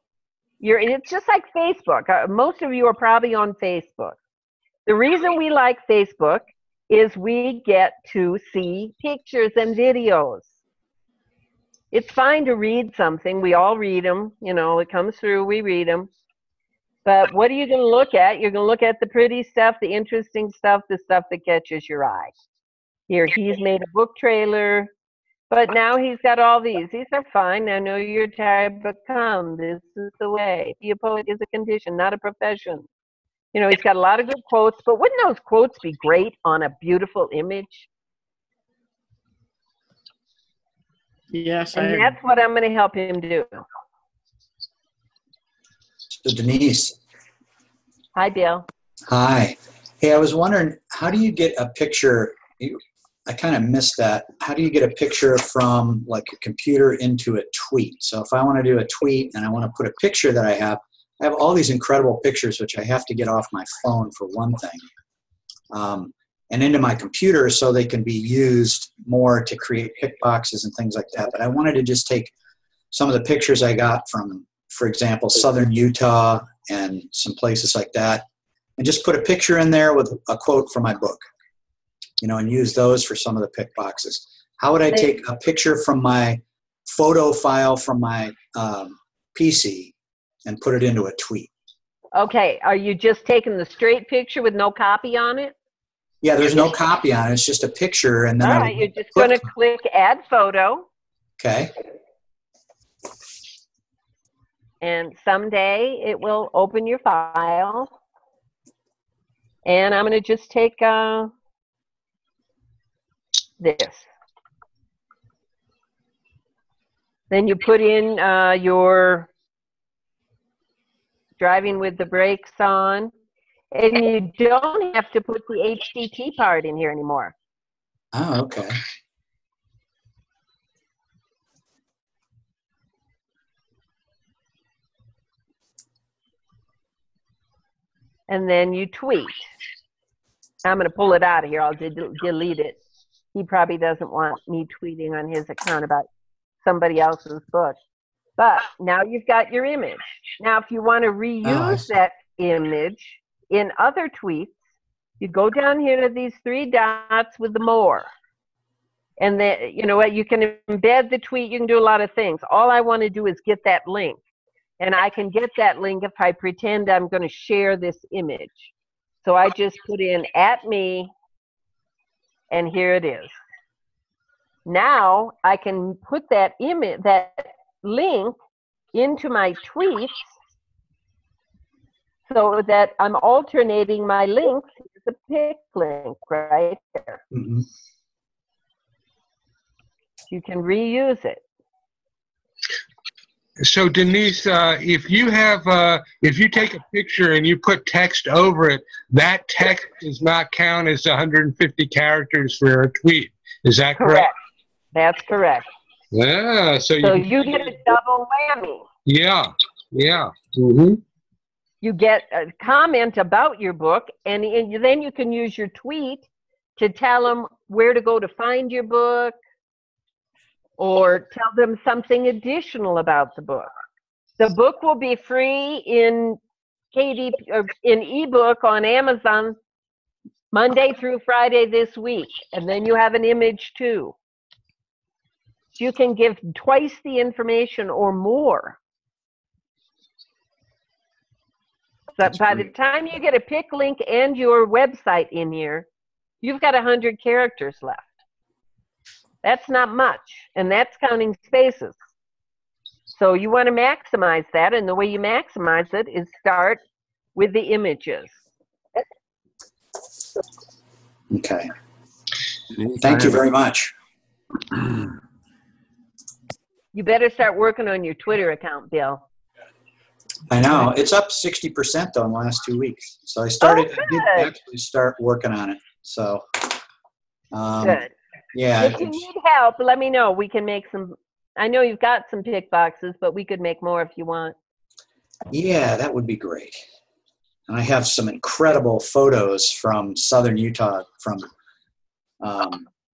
[SPEAKER 2] It's just like Facebook. Most of you are probably on Facebook. The reason we like Facebook is we get to see pictures and videos. It's fine to read something. We all read them. You know, it comes through, we read them. But what are you going to look at? You're going to look at the pretty stuff, the interesting stuff, the stuff that catches your eye. Here, he's made a book trailer, but now he's got all these. These are fine. I know you're tired, but come. This is the way. Be a poet is a condition, not a profession. You know, he's got a lot of good quotes, but wouldn't those quotes be great on a beautiful image?
[SPEAKER 3] Yes,
[SPEAKER 2] And that's what I'm going to help him do.
[SPEAKER 4] So Denise.
[SPEAKER 2] Hi, Bill.
[SPEAKER 4] Hi. Hey, I was wondering, how do you get a picture? I kind of missed that. How do you get a picture from like a computer into a tweet? So if I want to do a tweet and I want to put a picture that I have all these incredible pictures, which I have to get off my phone for one thing, and into my computer so they can be used more to create pick boxes and things like that. But I wanted to just take some of the pictures I got from, for example, southern Utah and some places like that, and just put a picture in there with a quote from my book, you know, and use those for some of the pick boxes. How would I take a picture from my photo file from my PC and put it into a tweet?
[SPEAKER 2] Okay, are you just taking the straight picture with no copy on it?
[SPEAKER 4] Yeah, there's no copy on it. It's just a picture, and then
[SPEAKER 2] all right, you're just going to click Add Photo.
[SPEAKER 4] Okay.
[SPEAKER 2] And someday it will open your file. And I'm going to just take this. Then you put in your driving with the brakes on. And you don't have to put the HTT part in here anymore.
[SPEAKER 4] Oh, okay.
[SPEAKER 2] And then you tweet. I'm going to pull it out of here. I'll delete it. He probably doesn't want me tweeting on his account about somebody else's book. But now you've got your image. Now, if you want to reuse that image in other tweets, you go down here to these three dots with the more. And then, you know what, you can embed the tweet. You can do a lot of things. All I want to do is get that link. And I can get that link if I pretend I'm going to share this image. So I just put in @me, and here it is. Now I can put that image, that link, into my tweets so that I'm alternating my links. It's a pick link right there.
[SPEAKER 4] Mm-hmm.
[SPEAKER 2] You can reuse it.
[SPEAKER 1] So Denise, if you take a picture and you put text over it, that text does not count as 150 characters for a tweet. Is that correct?
[SPEAKER 2] That's correct.
[SPEAKER 1] Yeah. So
[SPEAKER 2] you get a double whammy.
[SPEAKER 1] Yeah. Yeah. Mm-hmm.
[SPEAKER 2] You get a comment about your book, and then you can use your tweet to tell them where to go to find your book, or tell them something additional about the book. The book will be free in ebook on Amazon Monday through Friday this week, and then you have an image too. So you can give twice the information or more. So by the time you get a pick link and your website in here, you've got 100 characters left. That's not much, and that's counting spaces. So you want to maximize that, and the way you maximize it is start with the images.
[SPEAKER 4] Okay. Thank you very much.
[SPEAKER 2] You better start working on your Twitter account, Bill.
[SPEAKER 4] I know. It's up 60% though in the last 2 weeks. So I started, I did actually start working on it. So,
[SPEAKER 2] good.
[SPEAKER 4] Yeah.
[SPEAKER 2] If you need help, let me know. We can make some. I know you've got some pick boxes, but we could make more if you want.
[SPEAKER 4] Yeah, that would be great. And I have some incredible photos from southern Utah from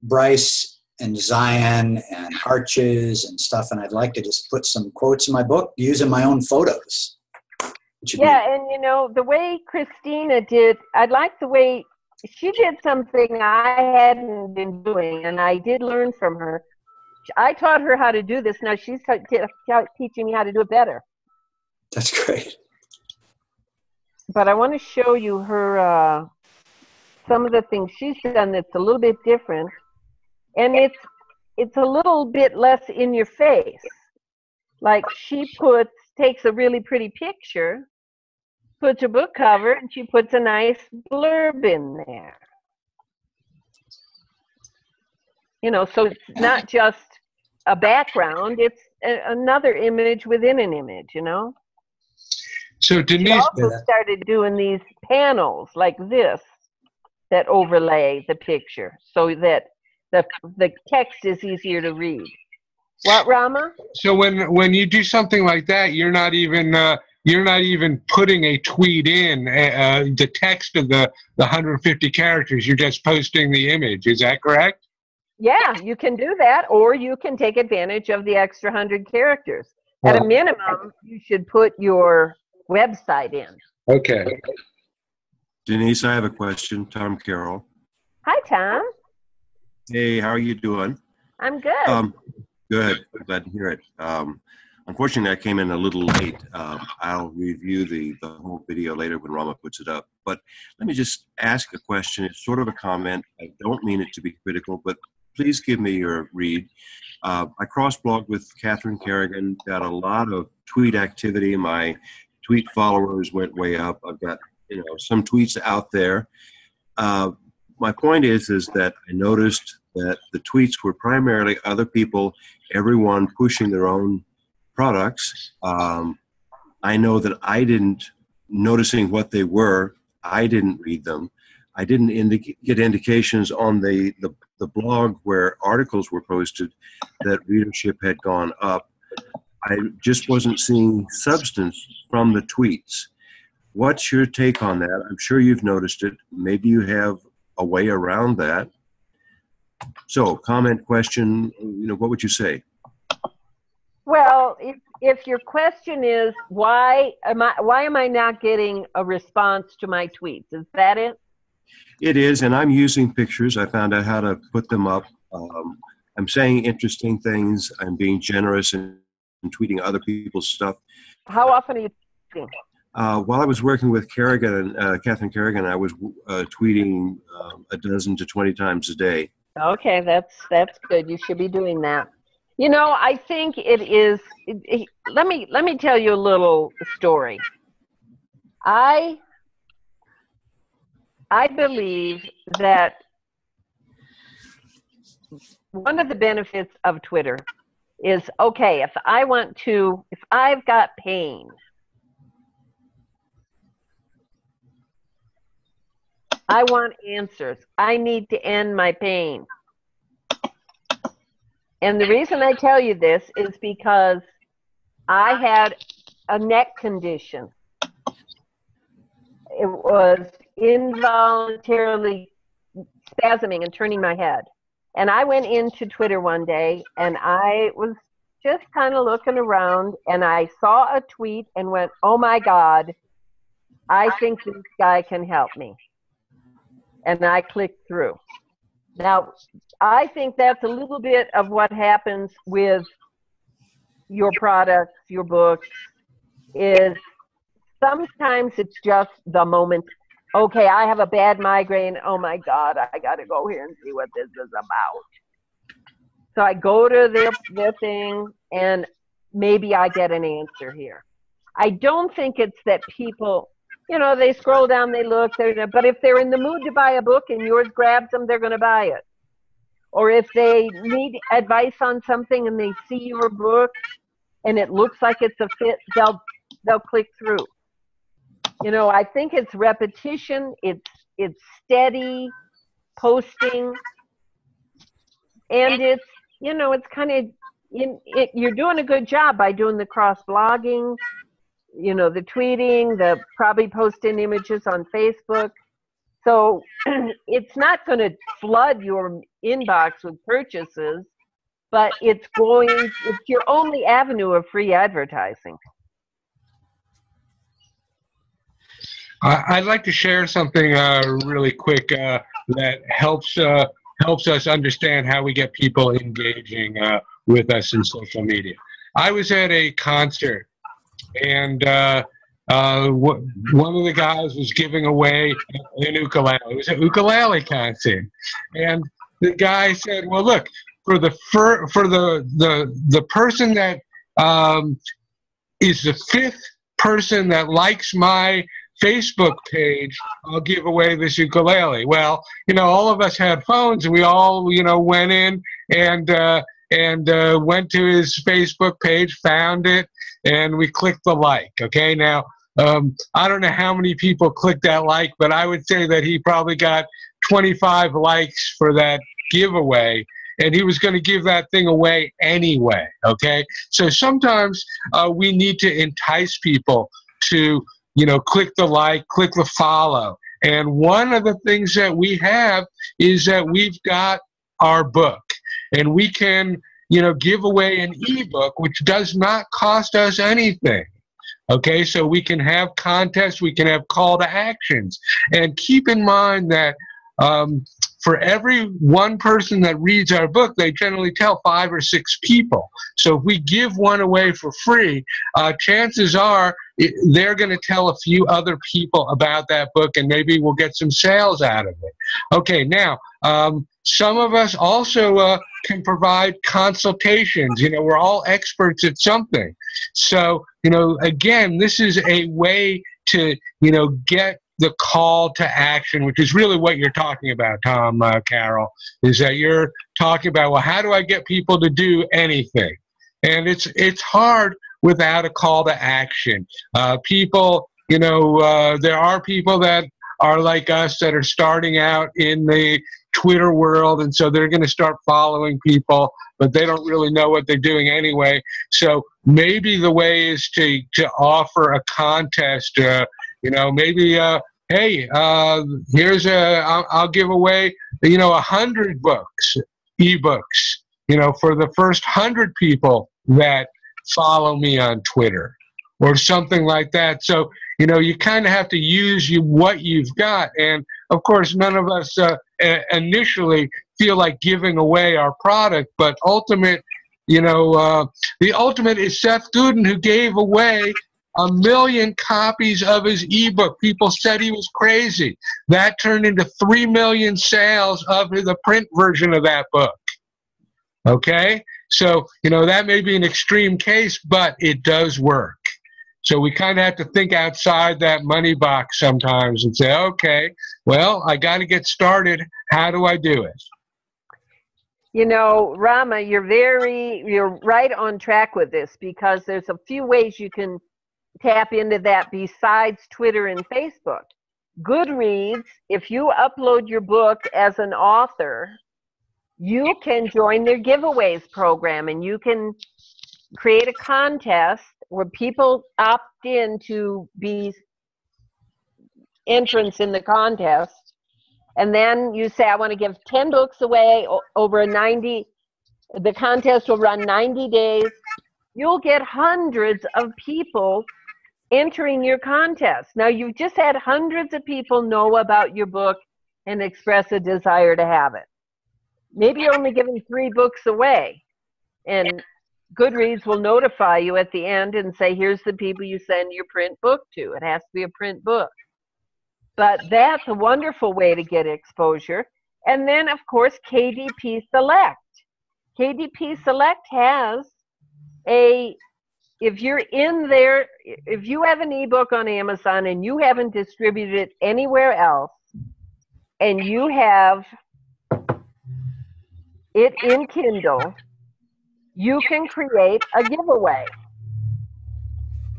[SPEAKER 4] Bryce and Zion and arches and stuff, and I'd like to just put some quotes in my book using my own photos.
[SPEAKER 2] Yeah, and you know, the way Christina did, I like the way she did something I hadn't been doing, and I did learn from her. I taught her how to do this. Now she's teaching me how to do it better.
[SPEAKER 4] That's great.
[SPEAKER 2] But I want to show you her some of the things she's done that's a little bit different, and it's a little bit less in your face. Like she takes a really pretty picture, puts a book cover, and she puts a nice blurb in there. You know, so it's not just a background, it's another image within an image, you know?
[SPEAKER 1] So
[SPEAKER 2] She
[SPEAKER 1] Denise,
[SPEAKER 2] also started doing these panels like this that overlay the picture so that the text is easier to read. What, Rama?
[SPEAKER 1] so when you do something like that, you're not even putting a tweet in the text of the 150 characters. You're just posting the image. Is that correct?
[SPEAKER 2] Yeah, you can do that, or you can take advantage of the extra 100 characters. At a minimum, you should put your website in.
[SPEAKER 1] Okay.
[SPEAKER 5] Denise, I have a question. Tom Carroll.
[SPEAKER 2] Hi, Tom.
[SPEAKER 5] Hey, how are you doing?
[SPEAKER 2] I'm good.
[SPEAKER 5] Good. I'm glad to hear it. Unfortunately, I came in a little late. I'll review the whole video later when Rama puts it up. But let me just ask a question. It's sort of a comment. I don't mean it to be critical, but please give me your read. I cross-blogged with Catherine Kerrigan, got a lot of tweet activity. My tweet followers went way up. I've got some tweets out there. My point is that I noticed that the tweets were primarily other people, everyone pushing their own products. I know that I didn't, noticing what they were, I didn't read them. I didn't get indications on the blog where articles were posted that readership had gone up. I just wasn't seeing substance from the tweets. What's your take on that? I'm sure you've noticed it. Maybe you have a way around that. So, comment, question, what would you say?
[SPEAKER 2] Well, if your question is why am I not getting a response to my tweets? Is that it?
[SPEAKER 5] It is, and I'm using pictures. I found out how to put them up. I'm saying interesting things. I'm being generous and tweeting other people's stuff.
[SPEAKER 2] How often are you tweeting?
[SPEAKER 5] While I was working with Catherine Kerrigan, I was tweeting a dozen to 20 times a day.
[SPEAKER 2] Okay, that's good. You should be doing that. I think it is. Let me tell you a little story. I believe that one of the benefits of Twitter is, okay, if I've got pain, I want answers. I need to end my pain. And the reason I tell you this is because I had a neck condition. It was involuntarily spasming and turning my head. And I went into Twitter one day, and I was just kind of looking around, and I saw a tweet and went, oh my God, I think this guy can help me. And I clicked through. Now, I think that's a little bit of what happens with your products, your books, is sometimes it's just the moment. Okay, I have a bad migraine. Oh my God, I got to go here and see what this is about. So I go to their thing, and maybe I get an answer here. I don't think it's that people, they scroll down, they look, but if they're in the mood to buy a book and yours grabs them, they're going to buy it. Or if they need advice on something and they see your book and it looks like it's a fit, they'll click through. I think it's repetition, it's steady posting, and it's kind of, you're doing a good job by doing the cross-blogging, the tweeting, the probably posting images on Facebook. So it's not going to flood your inbox with purchases, but it's your only avenue of free advertising.
[SPEAKER 1] I'd like to share something really quick that helps us understand how we get people engaging with us in social media. I was at a concert, and one of the guys was giving away an ukulele. It was an ukulele concert, and the guy said, "Well, look, for the person that is the fifth person that likes my Facebook page, I'll give away this ukulele." Well, all of us had phones, and we all, went in and went to his Facebook page, found it, and we clicked the like. Okay, now I don't know how many people clicked that like, but I would say that he probably got 25 likes for that giveaway, and he was going to give that thing away anyway. Okay, so sometimes we need to entice people to click the like, click the follow. And one of the things that we have is that we've got our book, and we can, give away an ebook, which does not cost us anything. Okay, so we can have contests, we can have call to actions. And keep in mind that for every one person that reads our book, they generally tell 5 or 6 people. So if we give one away for free, chances are they're going to tell a few other people about that book, and maybe we'll get some sales out of it. Okay, now, some of us also can provide consultations. We're all experts at something. So, again, this is a way to, get the call to action, which is really what you're talking about, Tom, Carol, is that you're talking about, well, how do I get people to do anything? And it's hard without a call to action. People, there are people that are like us that are starting out in the Twitter world, and so they're going to start following people, but they don't really know what they're doing anyway. So maybe the way is to offer a contest, maybe, hey, I'll give away, 100 books, ebooks, for the first 100 people that follow me on Twitter, or something like that. So, you kind of have to use what you've got. And of course, none of us initially feel like giving away our product, but the ultimate is Seth Godin, who gave away 1 million copies of his ebook. People said he was crazy. That turned into 3 million sales of the print version of that book. Okay? So, that may be an extreme case, but it does work. So we kind of have to think outside that money box sometimes and say, okay, well, I got to get started. How do I do it?
[SPEAKER 2] Rama, you're right on track with this, because there's a few ways you can tap into that besides Twitter and Facebook. Goodreads, if you upload your book as an author, you can join their giveaways program, and you can create a contest where people opt in to be entrants in the contest. And then you say, I want to give 10 books away over the contest will run 90 days. You'll get hundreds of people entering your contest. Now, you've just had hundreds of people know about your book and express a desire to have it. Maybe you're only giving 3 books away, and Goodreads will notify you at the end and say, here's the people you send your print book to. It has to be a print book. But that's a wonderful way to get exposure. And then, of course, KDP Select. KDP Select has if you're in there, if you have an ebook on Amazon and you haven't distributed it anywhere else, and you have it in Kindle, you can create a giveaway.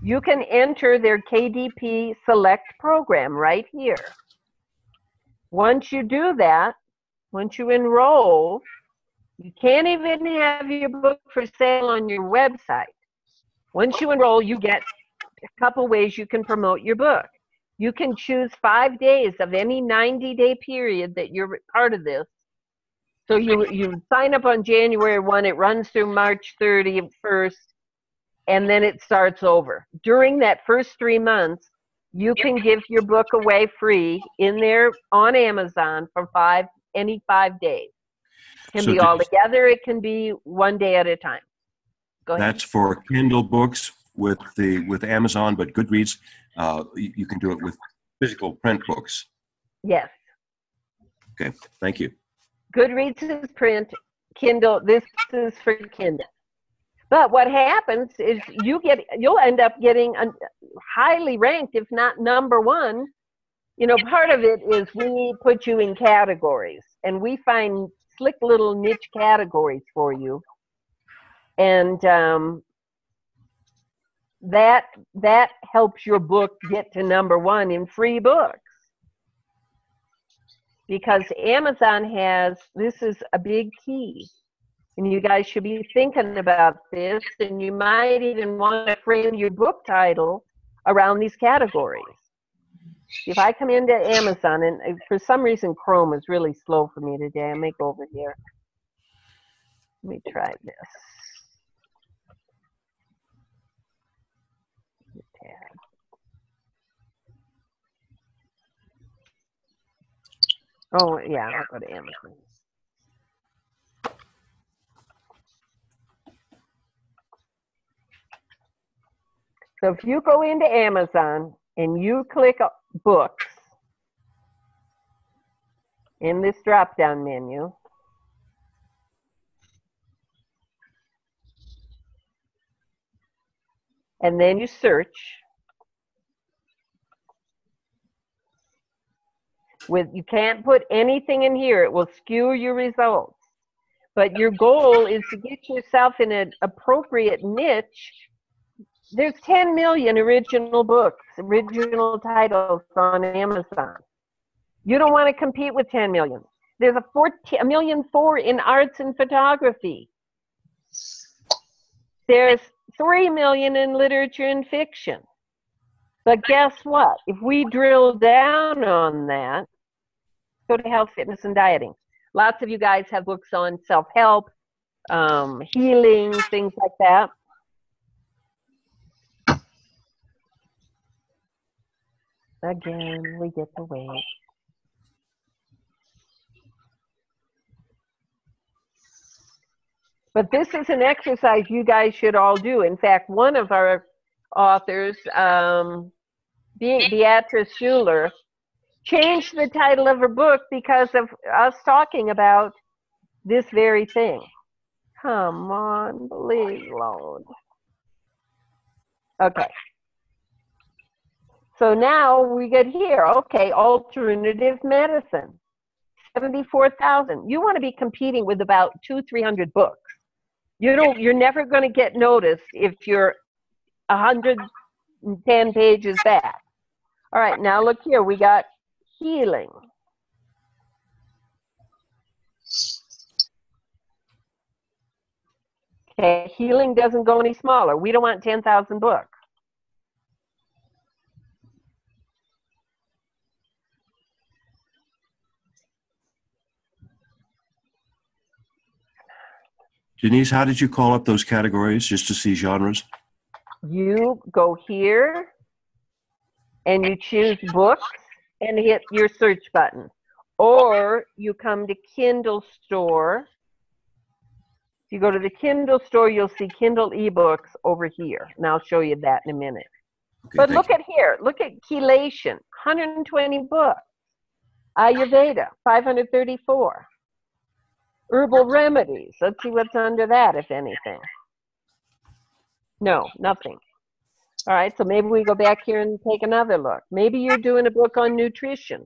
[SPEAKER 2] You can enter their KDP Select program right here. Once you do that, once you enroll, you can't even have your book for sale on your website. Once you enroll, you get a couple ways you can promote your book. You can choose 5 days of any 90-day period that you're part of this. So you sign up on January 1, it runs through March 31st, and then it starts over. During that first 3 months, you can give your book away free in there on Amazon for any 5 days. It can
[SPEAKER 5] So
[SPEAKER 2] be all together, it can be 1 day at a time. Go ahead.
[SPEAKER 5] That's for Kindle books with Amazon, but Goodreads, you can do it with physical print books.
[SPEAKER 2] Yes.
[SPEAKER 5] Okay, thank you.
[SPEAKER 2] Goodreads is print, Kindle, this is for Kindle. But what happens is you'll end up getting highly ranked, if not #1. You know, part of it is we put you in categories, and we find slick little niche categories for you. And that helps your book get to #1 in free books. Because Amazon this is a big key. And you guys should be thinking about this, and you might even want to frame your book title around these categories. If I come into Amazon, and for some reason Chrome is really slow for me today, I may go over here. Let me try this. Tab. Oh, yeah, I'll go to Amazon. So if you go into Amazon and you click books in this drop-down menu, and then you search, you can't put anything in here, it will skew your results. But your goal is to get yourself in an appropriate niche. There's 10 million original books, original titles on Amazon. You don't want to compete with 10 million. There's a 1.4 million in arts and photography. There's 3 million in literature and fiction. But guess what? If we drill down on that, go to health, fitness, and dieting. Lots of you guys have books on self-help, healing, things like that. Again, we get to wait. But this is an exercise you guys should all do. In fact, one of our authors, Beatrice Schuler, changed the title of her book because of us talking about this very thing. Come on, please load. Okay. So now we get here, okay, alternative medicine, 74,000. You want to be competing with about 200-300 books. You're never going to get noticed if you're 110 pages back. All right, now look here, we got healing. Okay, healing doesn't go any smaller. We don't want 10,000 books.
[SPEAKER 5] Denise, how did you call up those categories just to see genres?
[SPEAKER 2] You go here and you choose books and hit your search button. Or you come to Kindle Store. If you go to the Kindle Store, you'll see Kindle eBooks over here. And I'll show you that in a minute.
[SPEAKER 5] Okay,
[SPEAKER 2] but look at here. Look at chelation, 120 books. Ayurveda, 534. Herbal remedies. Let's see what's under that, if anything. No, nothing. All right, so maybe we go back here and take another look. Maybe you're doing a book on nutrition.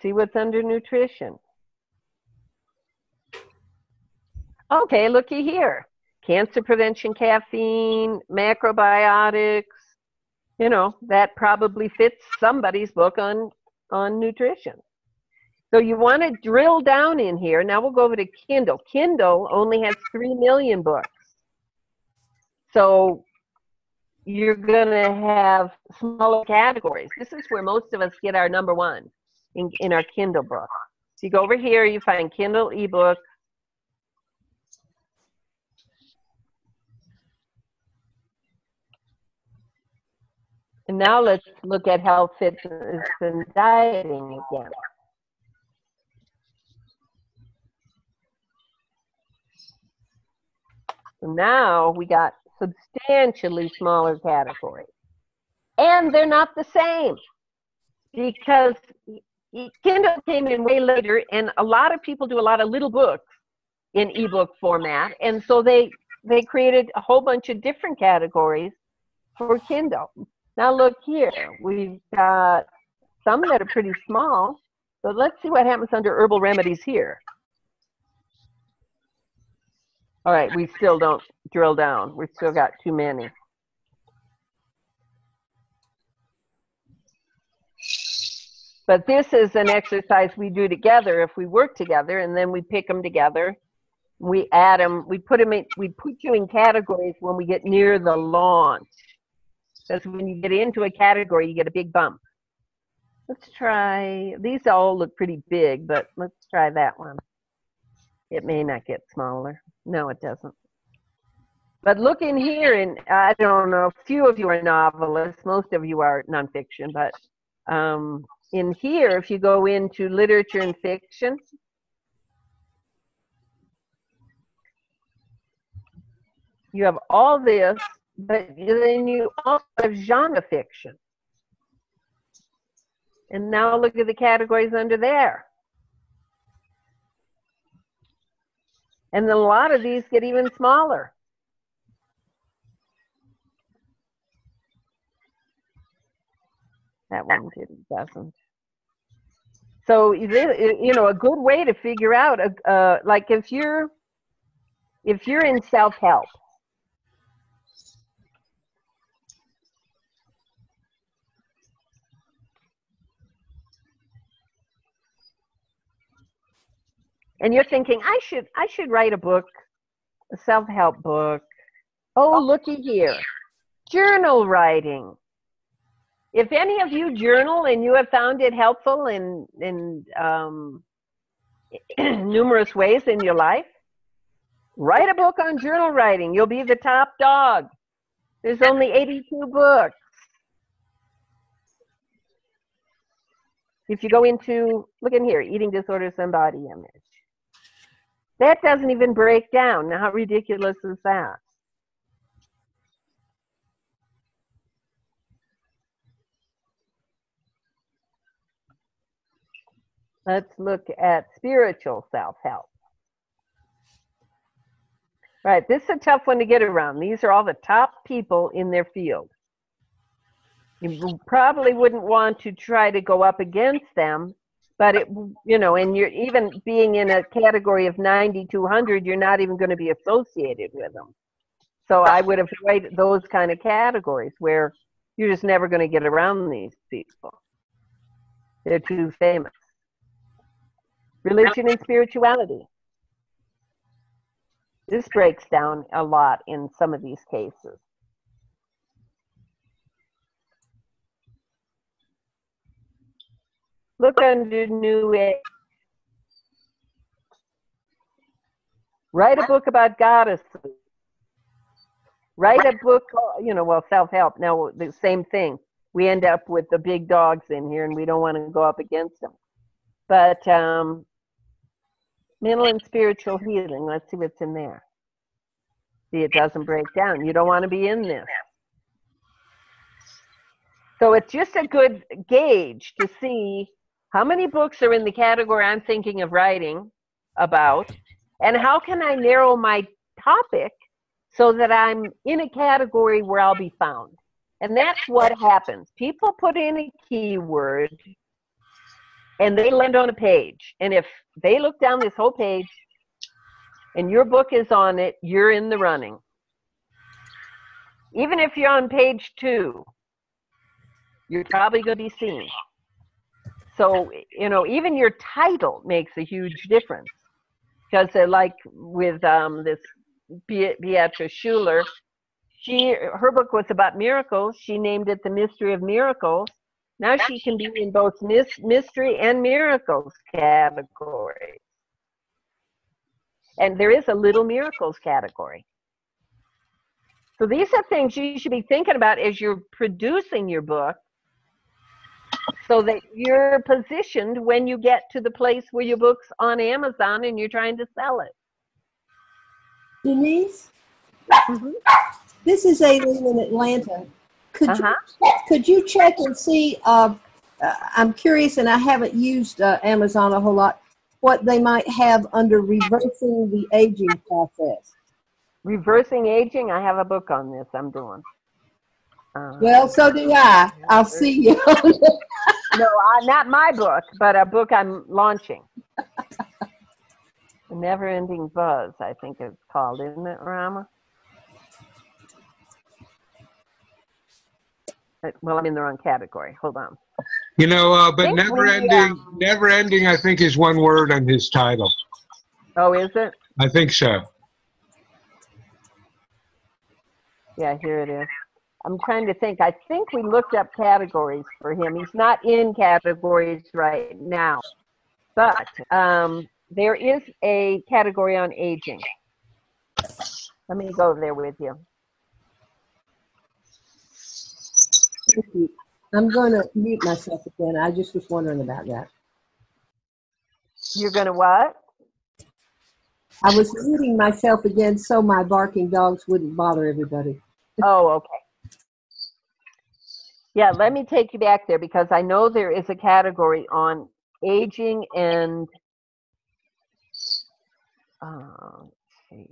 [SPEAKER 2] See what's under nutrition. Okay, looky here. Cancer prevention, caffeine, macrobiotics. You know, that probably fits somebody's book on nutrition. So you want to drill down in here. Now we'll go over to Kindle. Kindle only has 3 million books. So you're going to have smaller categories. This is where most of us get our number one in our Kindle book. So you go over here, you find Kindle ebook. And now let's look at health, fitness, and dieting again. So now we got substantially smaller categories. And they're not the same because Kindle came in way later, and a lot of people do a lot of little books in ebook format. And so they created a whole bunch of different categories for Kindle. Now look here, we've got some that are pretty small. So let's see what happens under herbal remedies here. All right, we still don't drill down. We've still got too many. But this is an exercise we do together if we work together, and then we pick them together. We add them, we put you in categories when we get near the launch. Because when you get into a category, you get a big bump. Let's try, these all look pretty big, but let's try that one. It may not get smaller. No, it doesn't. But look in here, and I don't know, a few of you are novelists, most of you are nonfiction, but in here, if you go into literature and fiction, you have all this, but then you also have genre fiction. And now look at the categories under there. And a lot of these get even smaller. That one doesn't. So, you know, a good way to figure out, like if you're in self-help, and you're thinking, I should write a book, a self-help book. Oh, looky here, journal writing. If any of you journal and you have found it helpful in numerous ways in your life, write a book on journal writing. You'll be the top dog. There's only 82 books. If you go into, look in here, eating disorders and body image. That doesn't even break down. Now, how ridiculous is that? Let's look at spiritual self-help. Right, this is a tough one to get around. These are all the top people in their field. You probably wouldn't want to try to go up against them, but it, you know, and you're even being in a category of 90 to 100, you're not even going to be associated with them. So I would avoid those kind of categories where you're just never going to get around these people. They're too famous. Religion and spirituality. This breaks down a lot in some of these cases. Look under New Age. Write a book about goddesses. Write a book, you know, well, self-help. Now, the same thing. We end up with the big dogs in here, and we don't want to go up against them. But mental and spiritual healing, let's see what's in there. See, it doesn't break down. You don't want to be in this. So it's just a good gauge to see how many books are in the category I'm thinking of writing about, and how can I narrow my topic so that I'm in a category where I'll be found. And that's what happens. People put in a keyword, and they land on a page. And if they look down this whole page, and your book is on it, you're in the running. Even if you're on page 2, you're probably going to be seen. So, you know, even your title makes a huge difference. Because like with this Beatrice Schuler, her book was about miracles. She named it The Mystery of Miracles. Now she can be in both mystery and miracles category. And there is a little miracles category. So these are things you should be thinking about as you're producing your book, so that you're positioned when you get to the place where your book's on Amazon and you're trying to sell it.
[SPEAKER 6] Denise,
[SPEAKER 2] Mm-hmm.
[SPEAKER 6] this is Aileen in Atlanta.
[SPEAKER 2] Uh-huh.
[SPEAKER 6] Could you check and see? I'm curious, and I haven't used Amazon a whole lot. What they might have under reversing the aging process.
[SPEAKER 2] Reversing aging, I have a book on this I'm doing.
[SPEAKER 6] Well, so do I. I'll see you.
[SPEAKER 2] No, not my book, but a book I'm launching. The Never Ending Buzz, I think it's called, isn't it, Rama? Well, I'm in the wrong category. Hold on.
[SPEAKER 1] You know, but
[SPEAKER 2] think
[SPEAKER 1] never
[SPEAKER 2] we,
[SPEAKER 1] ending, I think, is one word on his title.
[SPEAKER 2] Oh, is it?
[SPEAKER 1] I think so.
[SPEAKER 2] Yeah, here it is. I'm trying to think. I think we looked up categories for him. He's not in categories right now. But there is a category on aging. Let me go there with you.
[SPEAKER 6] Thank you. I'm going to mute myself again. I just was wondering about that.
[SPEAKER 2] You're going to what?
[SPEAKER 6] I was muting myself again so my barking dogs wouldn't bother everybody.
[SPEAKER 2] Oh, okay. Yeah, let me take you back there because I know there is a category on aging and let's see.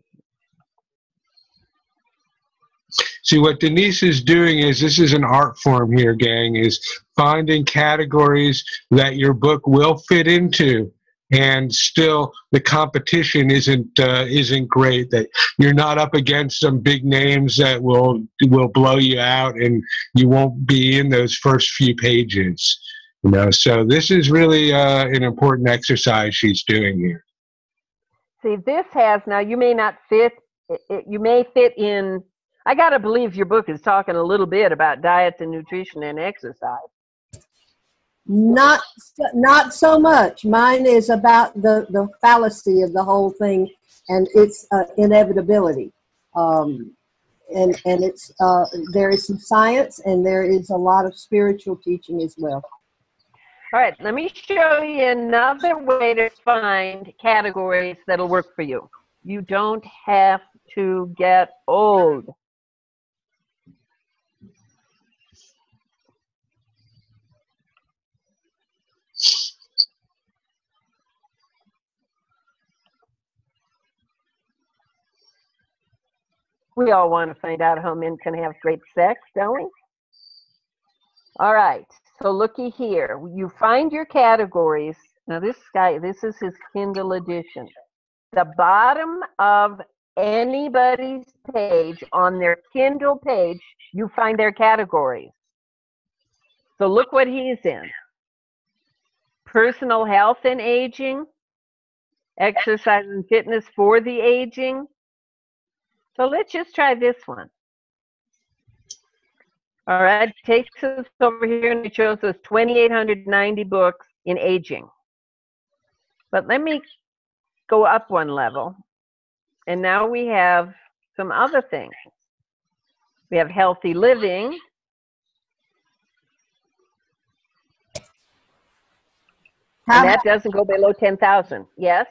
[SPEAKER 1] See, what Denise is doing is, this is an art form here, gang, is finding categories that your book will fit into, and still the competition isn't great, that you're not up against some big names that will blow you out and you won't be in those first few pages. You know, so this is really an important exercise she's doing here.
[SPEAKER 2] See, this has, now you may not fit, you may fit in, I got to believe your book is talking a little bit about diet and nutrition and exercise.
[SPEAKER 6] Not so much. Mine is about the fallacy of the whole thing and its inevitability. And it's there is some science and there is a lot of spiritual teaching as well.
[SPEAKER 2] All right, let me show you another way to find categories that'll work for you. You don't have to get old. We all want to find out how men can have great sex, don't we? All right, so looky here. You find your categories. Now this is his Kindle edition. The bottom of anybody's page, on their Kindle page, you find their categories. So look what he's in. Personal health and aging, exercise and fitness for the aging. So let's just try this one. All right, takes us over here and it shows us 2,890 books in aging. But let me go up one level. And now we have some other things. We have healthy living. And that doesn't go below 10,000. Yes?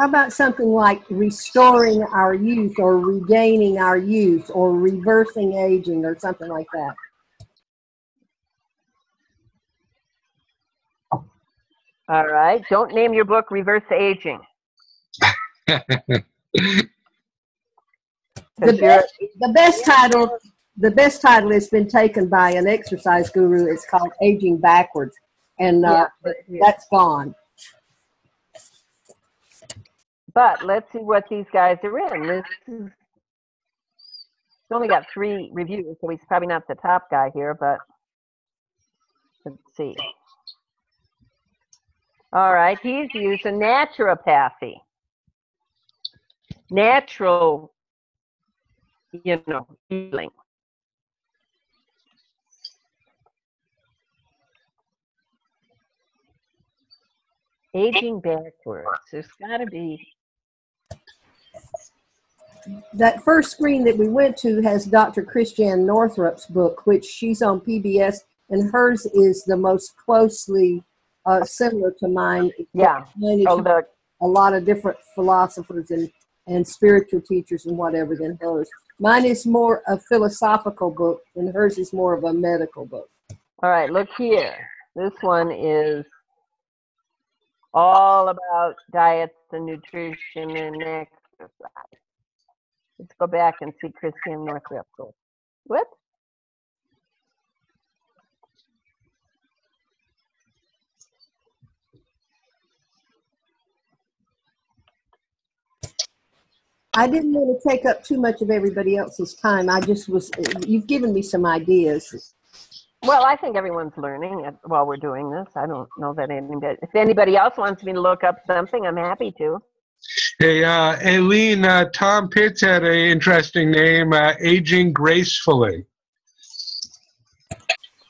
[SPEAKER 6] How about something like restoring our youth or regaining our youth or reversing aging or something like that?
[SPEAKER 2] All right. Don't name your book Reverse Aging.
[SPEAKER 6] The best title has been taken by an exercise guru. It's called Aging Backwards, and that's gone.
[SPEAKER 2] But let's see what these guys are in. It's only got 3 reviews, so he's probably not the top guy here, but let's see. All right, he's using naturopathy. Natural, healing. Aging backwards. There's got to be.
[SPEAKER 6] That first screen that we went to has Dr. Christiane Northrup's book, which she's on PBS, and hers is the most closely similar to mine.
[SPEAKER 2] Yeah.
[SPEAKER 6] Mine is a lot of different philosophers and spiritual teachers and whatever than hers. Mine is more a philosophical book, and hers is more of a medical book.
[SPEAKER 2] All right, look here. This one is all about diets and nutrition and exercise. Let's go back and see Christiane Northrup. What?
[SPEAKER 6] I didn't want to take up too much of everybody else's time. You've given me some ideas.
[SPEAKER 2] Well, I think everyone's learning while we're doing this. I don't know that if anybody else wants me to look up something, I'm happy to.
[SPEAKER 1] Hey, Aileen, Tom Pitts had an interesting name, Aging Gracefully.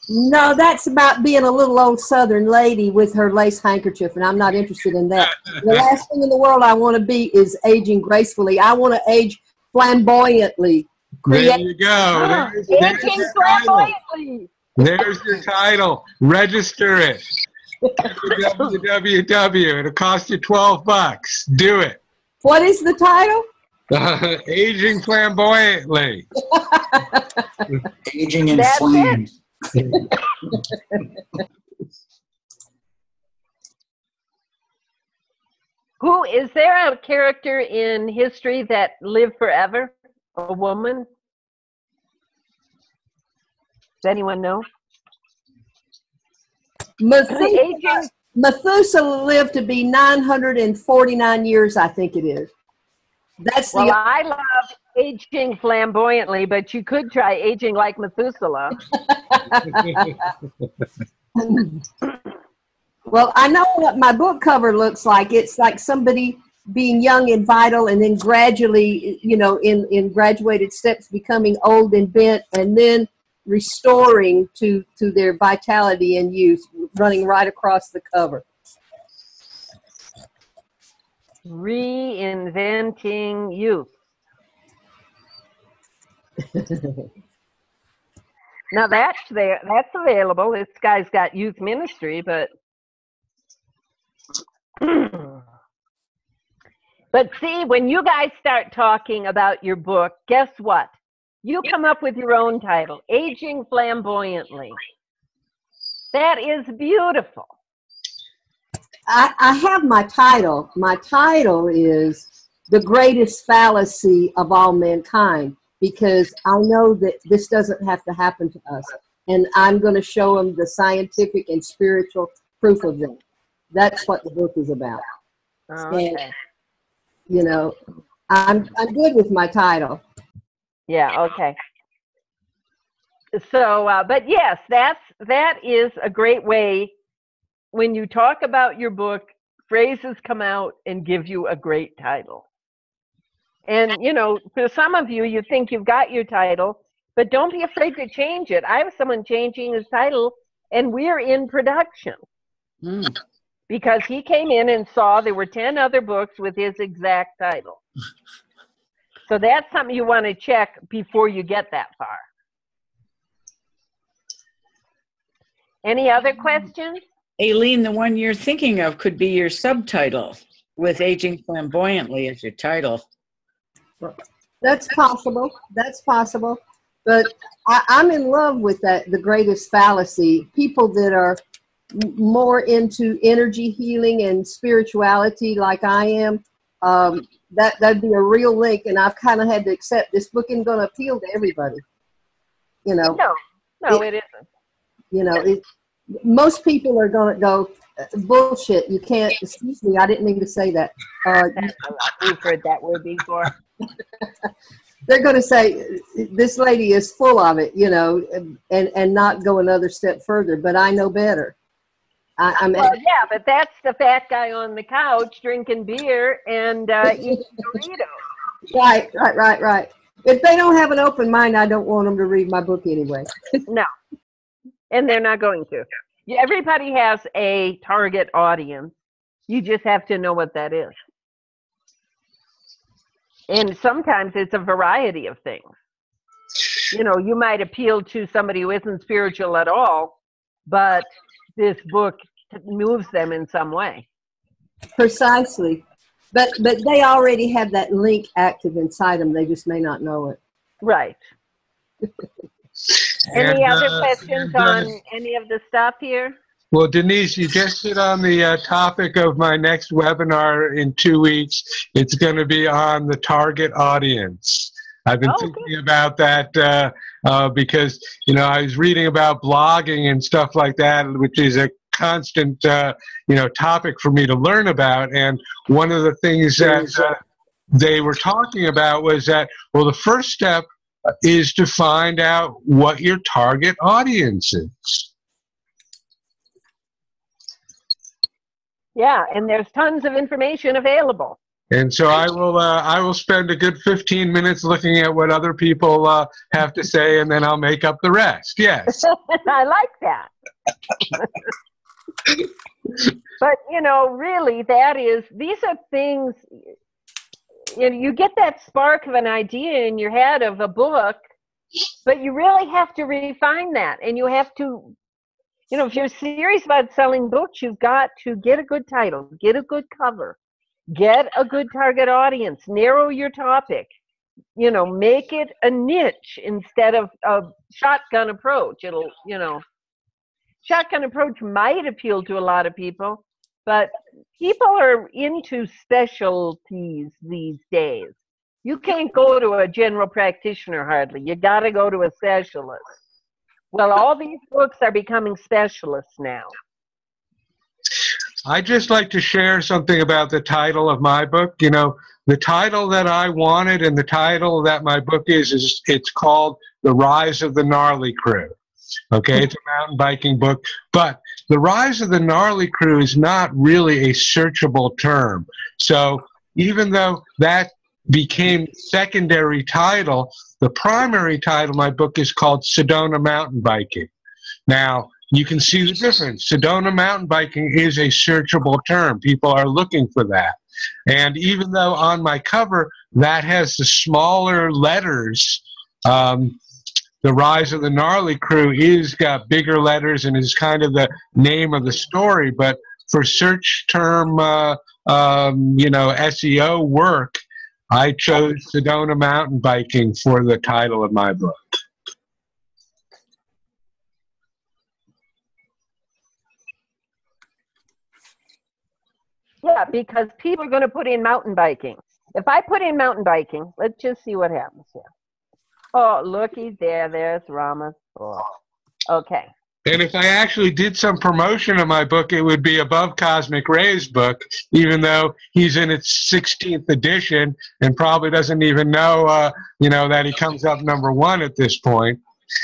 [SPEAKER 6] No, that's about being a little old Southern lady with her lace handkerchief, and I'm not interested in that. The last thing in the world I want to be is aging gracefully. I want to age flamboyantly.
[SPEAKER 1] There you go.
[SPEAKER 2] Aging flamboyantly.
[SPEAKER 1] There's your title. Register it. www. It'll cost you $12. Do it.
[SPEAKER 6] What is the title?
[SPEAKER 1] Aging Flamboyantly.
[SPEAKER 4] Aging in flames.
[SPEAKER 2] Who is there a character in history that lived forever? A woman? Does anyone know?
[SPEAKER 6] Methuselah lived to be 949 years, I think it is.
[SPEAKER 2] Well, I love aging flamboyantly, but you could try aging like Methuselah.
[SPEAKER 6] Well, I know what my book cover looks like. It's like somebody being young and vital, and then gradually, in graduated steps, becoming old and bent, and then restoring to their vitality and youth, running right across the cover.
[SPEAKER 2] Reinventing youth. Now that's there. That's available. This guy's got youth ministry, but but see, when you guys start talking about your book, guess what? You come up with your own title, Aging Flamboyantly. That is beautiful.
[SPEAKER 6] I have my title. My title is The Greatest Fallacy of All Mankind, because I know that this doesn't have to happen to us. And I'm going to show them the scientific and spiritual proof of that. That's what the book is about.
[SPEAKER 2] Okay.
[SPEAKER 6] And, I'm good with my title.
[SPEAKER 2] Yeah, okay. So, but yes, that is a great way. When you talk about your book, phrases come out and give you a great title. And, for some of you, you think you've got your title, but don't be afraid to change it. I have someone changing his title, and we're in production. Because he came in and saw there were 10 other books with his exact title. So that's something you want to check before you get that far. Any other questions?
[SPEAKER 3] Aileen, the one you're thinking of could be your subtitle, with Aging Flamboyantly as your title.
[SPEAKER 6] That's possible. That's possible. But I'm in love with that, The Greatest Fallacy. People that are more into energy healing and spirituality like I am, that'd be a real link. And I've kind of had to accept this book isn't going to appeal to everybody.
[SPEAKER 2] No, it isn't. Most people are going to go, bullshit, you can't, excuse me, I didn't mean to say that. We've heard that word before.
[SPEAKER 6] They're going to say, this lady is full of it, and not go another step further, but I know better. I'm
[SPEAKER 2] Well, yeah, but that's the fat guy on the couch drinking beer and eating Doritos.
[SPEAKER 6] right. If they don't have an open mind, I don't want them to read my book anyway.
[SPEAKER 2] No, and they're not going to. Everybody has a target audience. You just have to know what that is. And sometimes it's a variety of things. You know, you might appeal to somebody who isn't spiritual at all, but this book moves them in some way.
[SPEAKER 6] Precisely. But they already have that link active inside them. They just may not know it.
[SPEAKER 2] Right. Any other questions on any of the stuff here?
[SPEAKER 1] Well, Denise, you just hit on the topic of my next webinar in 2 weeks. It's going to be on the target audience. I've been thinking about that because, you know, I was reading about blogging and stuff like that, which is a constant, you know, topic for me to learn about. And one of the things that they were talking about was that, well, the first step is to find out what your target audience is.
[SPEAKER 2] Yeah, and there's tons of information available.
[SPEAKER 1] And so I will spend a good 15 minutes looking at what other people have to say, and then I'll make up the rest. Yes.
[SPEAKER 2] I like that. But, you know, really, these are things, you know, you get that spark of an idea in your head of a book, but you really have to refine that. And you have to, you know, if you're serious about selling books, you've got to get a good title, get a good cover, get a good target audience, narrow your topic, you know, make it a niche instead of a shotgun approach. It'll, you know, shotgun approach might appeal to a lot of people, but people are into specialties these days. You can't go to a general practitioner hardly. You got to go to a specialist. Well, all these books are becoming specialists now.
[SPEAKER 1] I'd just like to share something about the title of my book. You know, the title that I wanted and the title that my book is it's called The Rise of the Gnarly Crew. Okay, it's a mountain biking book, but the Rise of the Gnarly Crew is not really a searchable term. So even though that became secondary title, the primary title of my book is called Sedona Mountain Biking. Now, you can see the difference. Sedona mountain biking is a searchable term. People are looking for that. And even though on my cover that has the smaller letters, The Rise of the Gnarly Crew is got bigger letters and is kind of the name of the story. But for search term, you know, SEO work, I chose Sedona Mountain Biking for the title of my book.
[SPEAKER 2] Yeah, because people are going to put in mountain biking. If I put in mountain biking, let's just see what happens here. Oh, looky there. There's Rama's book. Okay.
[SPEAKER 1] And if I actually did some promotion of my book, it would be above Cosmic Ray's book, even though he's in its 16th edition and probably doesn't even know, you know, that he comes up #1 at this point.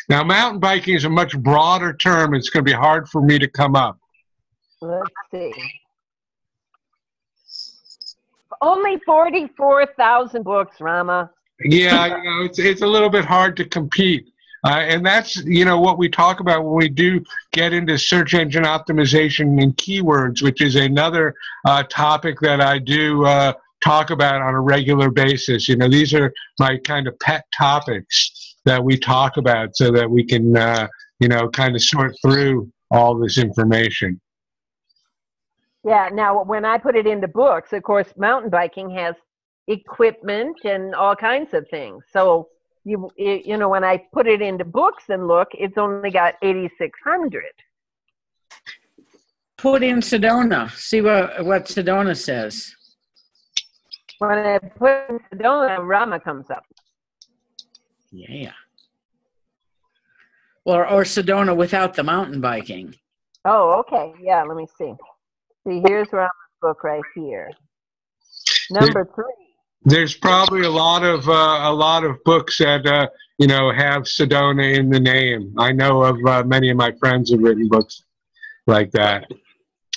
[SPEAKER 1] Now, mountain biking is a much broader term. It's going to be hard for me to come up.
[SPEAKER 2] Let's see. Only 44,000 books, Rama.
[SPEAKER 1] Yeah, you know, it's a little bit hard to compete. And that's, you know, what we talk about when we do get into search engine optimization and keywords, which is another topic that I do talk about on a regular basis. You know, these are my kind of pet topics that we talk about so that we can, you know, kind of sort through all this information.
[SPEAKER 2] Yeah, now when I put it into books, of course, mountain biking has equipment and all kinds of things. So, you know, when I put it into books and look, it's only got 8,600.
[SPEAKER 3] Put in Sedona. See what Sedona says.
[SPEAKER 2] When I put in Sedona, Rama comes up.
[SPEAKER 3] Yeah. Or Sedona without the mountain biking.
[SPEAKER 2] Oh, okay. Yeah, let me see. See, here's Rama's book right here. Number 3.
[SPEAKER 1] There's probably a lot of books that you know, have Sedona in the name. I know of many of my friends have written books like that.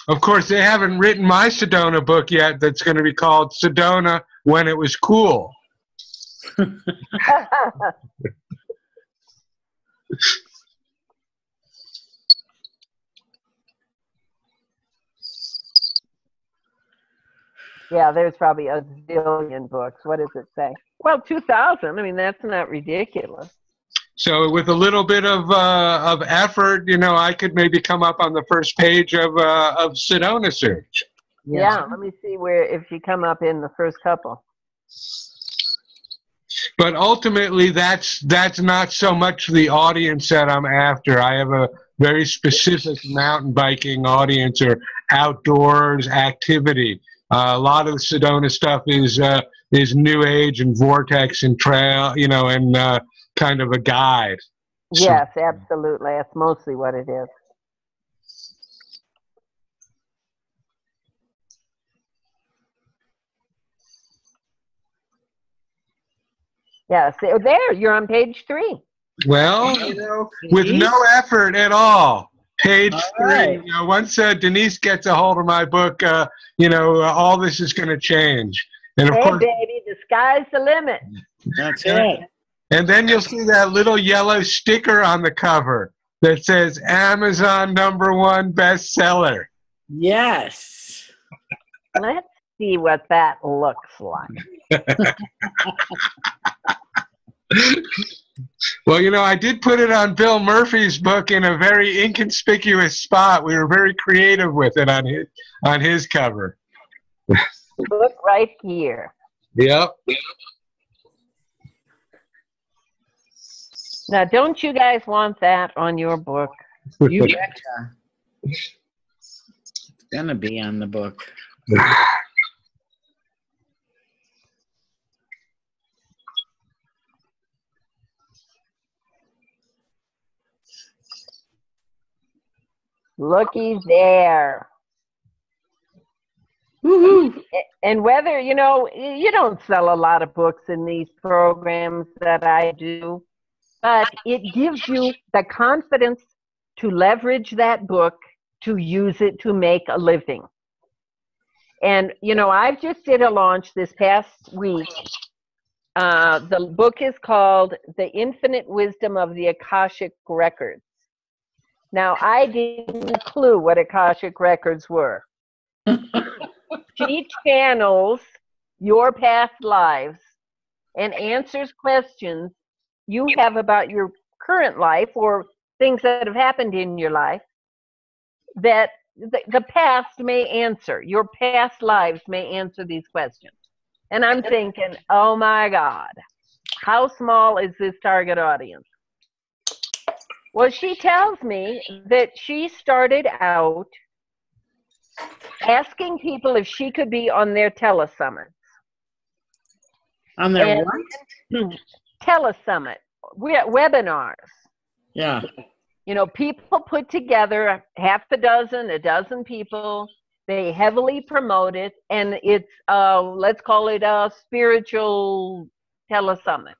[SPEAKER 1] Of course, they haven't written my Sedona book yet that's going to be called Sedona When It Was Cool.
[SPEAKER 2] Yeah, there's probably a zillion books. What does it say? Well, 2,000. I mean, that's not ridiculous.
[SPEAKER 1] So with a little bit of effort, you know, I could maybe come up on the first page of Sedona search.
[SPEAKER 2] Yeah, let me see where, if you come up in the first couple.
[SPEAKER 1] But ultimately, that's not so much the audience that I'm after. I have a very specific mountain biking audience or outdoors activity. A lot of the Sedona stuff is new age and vortex and trail, you know, and kind of a guide.
[SPEAKER 2] Yes, absolutely. That's mostly what it is. Yeah, so there, you're on page 3.
[SPEAKER 1] Well, you know, with no effort at all. Page 3. You know, once Denise gets a hold of my book, you know, all this is going to change. And of course,
[SPEAKER 2] baby, the sky's the limit.
[SPEAKER 3] That's it.
[SPEAKER 1] And then you'll see that little yellow sticker on the cover that says Amazon #1 bestseller.
[SPEAKER 3] Yes.
[SPEAKER 2] Let's see what that looks like.
[SPEAKER 1] Well, you know, I did put it on Bill Murphy's book in a very inconspicuous spot. We were very creative with it on his cover.
[SPEAKER 2] Look right here.
[SPEAKER 1] Yep.
[SPEAKER 2] Now, don't you guys want that on your book?
[SPEAKER 3] You betcha. It's gonna be on the book.
[SPEAKER 2] Looky there.
[SPEAKER 3] Woohoo!
[SPEAKER 2] And whether, you know, you don't sell a lot of books in these programs that I do, but it gives you the confidence to leverage that book to use it to make a living. And, you know, I've just did a launch this past week. The book is called The Infinite Wisdom of the Akashic Records. Now, I didn't clue what Akashic Records were. She channels your past lives and answers questions you have about your current life or things that have happened in your life that the past may answer. Your past lives may answer these questions. And I'm thinking, oh my God, how small is this target audience? Well, she tells me that she started out asking people if she could be on their telesummits.
[SPEAKER 3] On their what?
[SPEAKER 2] Telesummit, webinars.
[SPEAKER 3] Yeah.
[SPEAKER 2] You know, people put together a dozen people. They heavily promote it, and it's, let's call it a spiritual telesummit.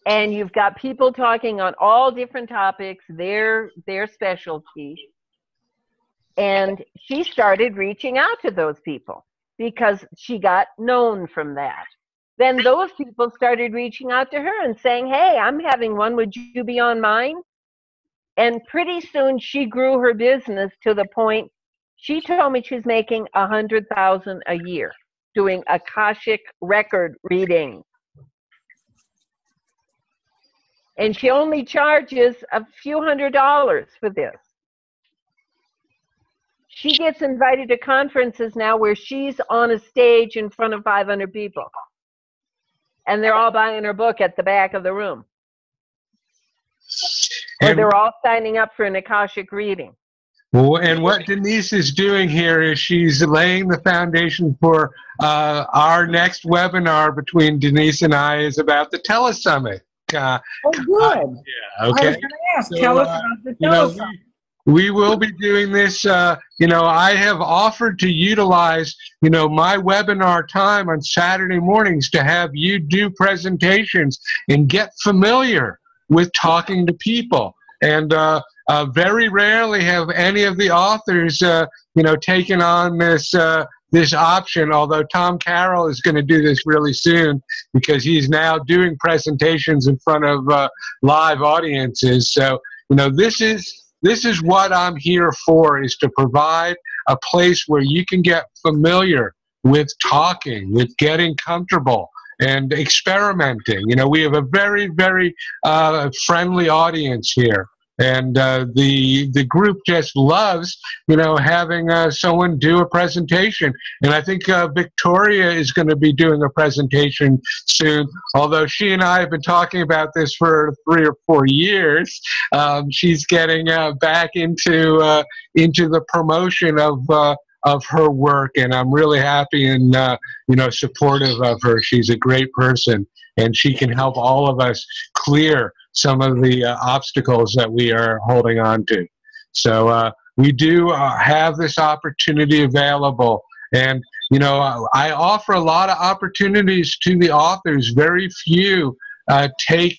[SPEAKER 2] And you've got people talking on all different topics, their specialty. And she started reaching out to those people because she got known from that. Then those people started reaching out to her and saying, hey, I'm having one. Would you be on mine? And pretty soon she grew her business to the point she told me she's making $100,000 a year doing Akashic record reading. And she only charges a few $100s for this. She gets invited to conferences now where she's on a stage in front of 500 people. And they're all buying her book at the back of the room. Or they're all signing up for an Akashic reading.
[SPEAKER 1] Well, and what Denise is doing here is she's laying the foundation for our next webinar between Denise and I is about the telesummit.
[SPEAKER 3] Oh, good.
[SPEAKER 1] Yeah, okay.
[SPEAKER 3] I was going to ask, tell us about the telesummit.
[SPEAKER 1] We will be doing this. You know, I have offered to utilize, you know, my webinar time on Saturday mornings to have you do presentations and get familiar with talking to people. And very rarely have any of the authors, taken on this option, although Tom Carroll is going to do this really soon because he's now doing presentations in front of live audiences. So, this is what I'm here for, is to provide a place where you can get familiar with talking, with getting comfortable and experimenting. We have a very, very friendly audience here. And the group just loves, having someone do a presentation. And I think Victoria is going to be doing a presentation soon. Although she and I have been talking about this for 3 or 4 years, she's getting back into the promotion of her work, and I'm really happy and supportive of her. She's a great person, and she can help all of us clear some of the obstacles that we are holding on to. So we do have this opportunity available, and I offer a lot of opportunities to the authors. Very few take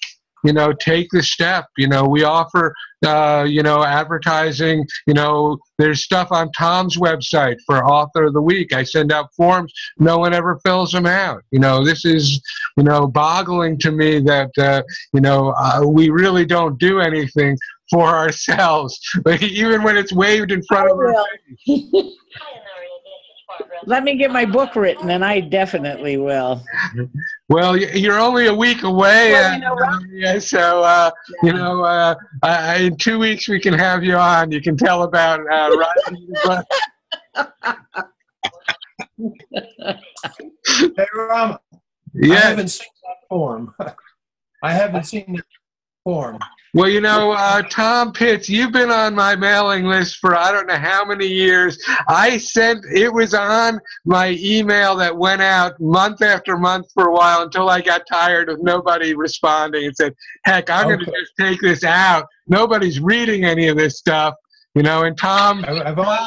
[SPEAKER 1] the step. We offer advertising. There's stuff on Tom's website for Author of the Week. I send out forms. No one ever fills them out. This is, boggling to me that, we really don't do anything for ourselves. But even when it's waved in front of our face.
[SPEAKER 3] Let me get my book written, and I definitely will.
[SPEAKER 1] Well, you're only a week away, so in 2 weeks we can have you on. You can tell about writing the book.
[SPEAKER 7] Hey, Rama.
[SPEAKER 1] Yeah.
[SPEAKER 7] I haven't seen that form. I haven't seen that form.
[SPEAKER 1] Well, Tom Pitts, you've been on my mailing list for I don't know how many years. It was on my email that went out month after month for a while until I got tired of nobody responding and said, heck, I'm going to just take this out. Nobody's reading any of this stuff. And Tom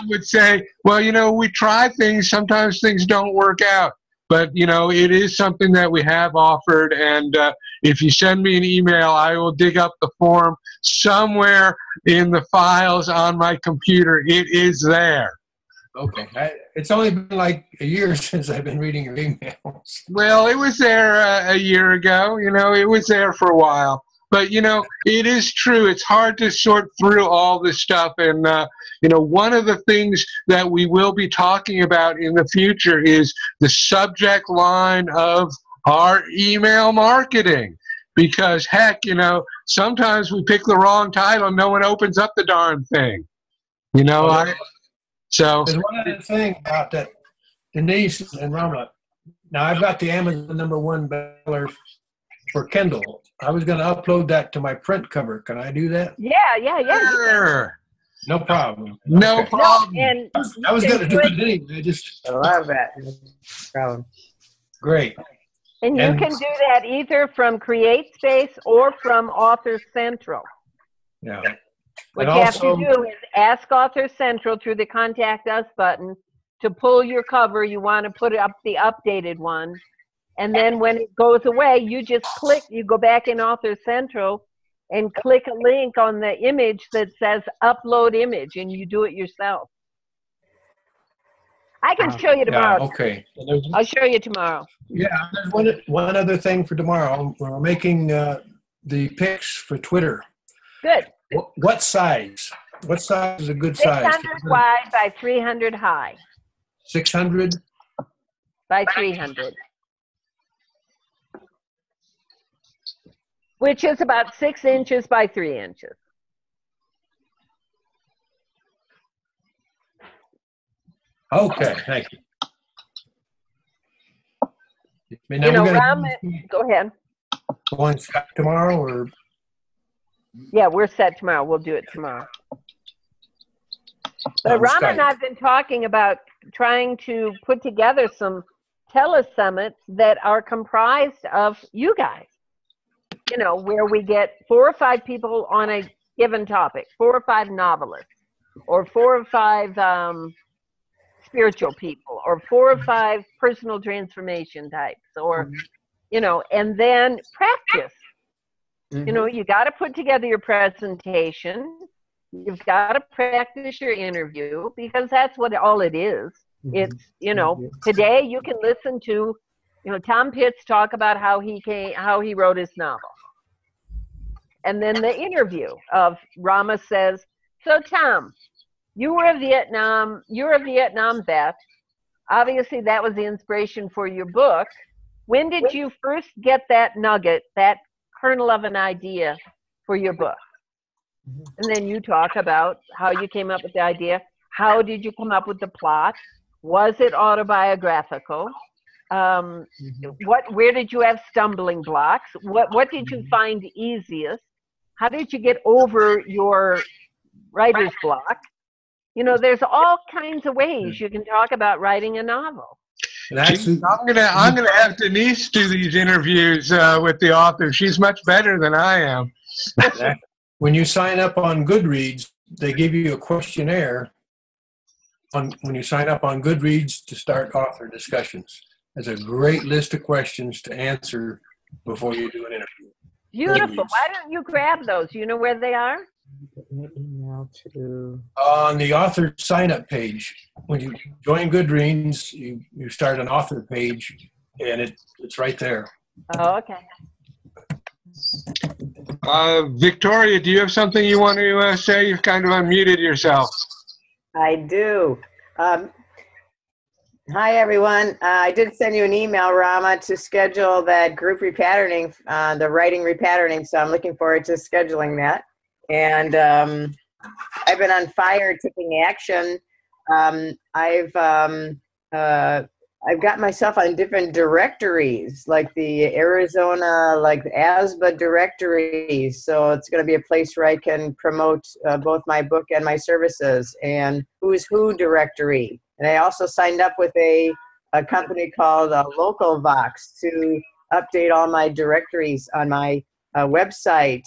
[SPEAKER 1] would say, well, we try things. Sometimes things don't work out. But, it is something that we have offered, and if you send me an email, I will dig up the form somewhere in the files on my computer. It is there.
[SPEAKER 7] Okay. It's only been like a year since I've been reading your emails.
[SPEAKER 1] Well, it was there a year ago. It was there for a while. But, it is true. It's hard to sort through all this stuff. And, one of the things that we will be talking about in the future is the subject line of our email marketing. Because, heck, sometimes we pick the wrong title and no one opens up the darn thing. So.
[SPEAKER 7] There's one other thing about that, Denise and Rama. Now, I've got the Amazon #1 bestseller for Kindle. I was going to upload that to my print cover. Can I do that?
[SPEAKER 2] Yeah.
[SPEAKER 1] Sure.
[SPEAKER 7] No problem.
[SPEAKER 1] No
[SPEAKER 7] Okay.
[SPEAKER 1] problem.
[SPEAKER 2] No, and
[SPEAKER 7] I was going to do it anyway.
[SPEAKER 8] I love that. No problem.
[SPEAKER 7] Great.
[SPEAKER 2] And you can do that either from CreateSpace or from Author Central.
[SPEAKER 7] Yeah.
[SPEAKER 2] What
[SPEAKER 7] And
[SPEAKER 2] you have
[SPEAKER 7] also-
[SPEAKER 2] to do is ask Author Central through the Contact Us button to pull your cover. You want to put up the updated one. And then when it goes away, you just you go back in Author Central and click a link on the image that says upload image, and you do it yourself. I can show you tomorrow.
[SPEAKER 7] Yeah, okay.
[SPEAKER 2] I'll show you tomorrow.
[SPEAKER 7] Yeah, there's one other thing for tomorrow. We're making the pics for Twitter.
[SPEAKER 2] Good.
[SPEAKER 7] What size? What size is a good size?
[SPEAKER 2] 600 wide by 300 high.
[SPEAKER 7] 600?
[SPEAKER 2] By 300. Which is about 6 inches by 3 inches.
[SPEAKER 7] Okay, thank you.
[SPEAKER 2] Rama, go ahead.
[SPEAKER 7] Going tomorrow or?
[SPEAKER 2] Yeah, we're set tomorrow. We'll do it tomorrow. But Rama and I have been talking about trying to put together some telesummits that are comprised of you guys. Where we get 4 or 5 people on a given topic, 4 or 5 novelists, or 4 or 5 spiritual people, or 4 or 5 personal transformation types, or, and then practice. You got to put together your presentation. You've got to practice your interview because that's what all it is. It's, today you can listen to, Tom Pitts talk about how he wrote his novel. And then the interview of Rama says, so Tom, you're a Vietnam vet. Obviously that was the inspiration for your book. When did you first get that nugget, that kernel of an idea for your book? And then you talk about how you came up with the idea. How did you come up with the plot? Was it autobiographical? Where did you have stumbling blocks? What did you find easiest? How did you get over your writer's block? There's all kinds of ways you can talk about writing a novel.
[SPEAKER 7] Actually,
[SPEAKER 1] I'm gonna have Denise do these interviews with the author. She's much better than I am.
[SPEAKER 7] when you sign up on Goodreads, they give you a questionnaire when you sign up on Goodreads to start author discussions. There's a great list of questions to answer before you do an interview.
[SPEAKER 2] Beautiful. Why don't you grab those? You know where they are?
[SPEAKER 7] On the author sign-up page. When you join Goodreads, you start an author page, and it's right there.
[SPEAKER 2] Oh, okay.
[SPEAKER 1] Victoria, do you have something you want to say? You've kind of unmuted yourself.
[SPEAKER 8] I do. Hi, everyone. I did send you an email, Rama, to schedule that group repatterning, the writing repatterning, so I'm looking forward to scheduling that. And I've been on fire taking action. I've got myself on different directories, like the Arizona, like ASBA directories. So it's going to be a place where I can promote both my book and my services, and Who's Who directory. And I also signed up with a company called Local Vox to update all my directories on my website,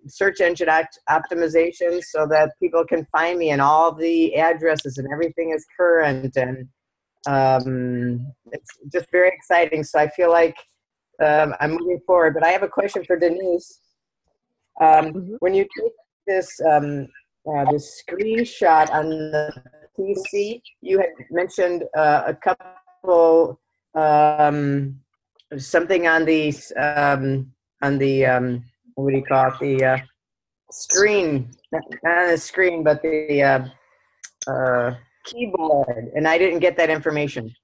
[SPEAKER 8] search engine optimization, so that people can find me and all the addresses and everything is current. And it's just very exciting. So I feel like I'm moving forward. But I have a question for Denise. When you take this this screenshot on the PC, you had mentioned a couple something on the what do you call it, the screen, not on the screen, but the keyboard, and I didn't get that information.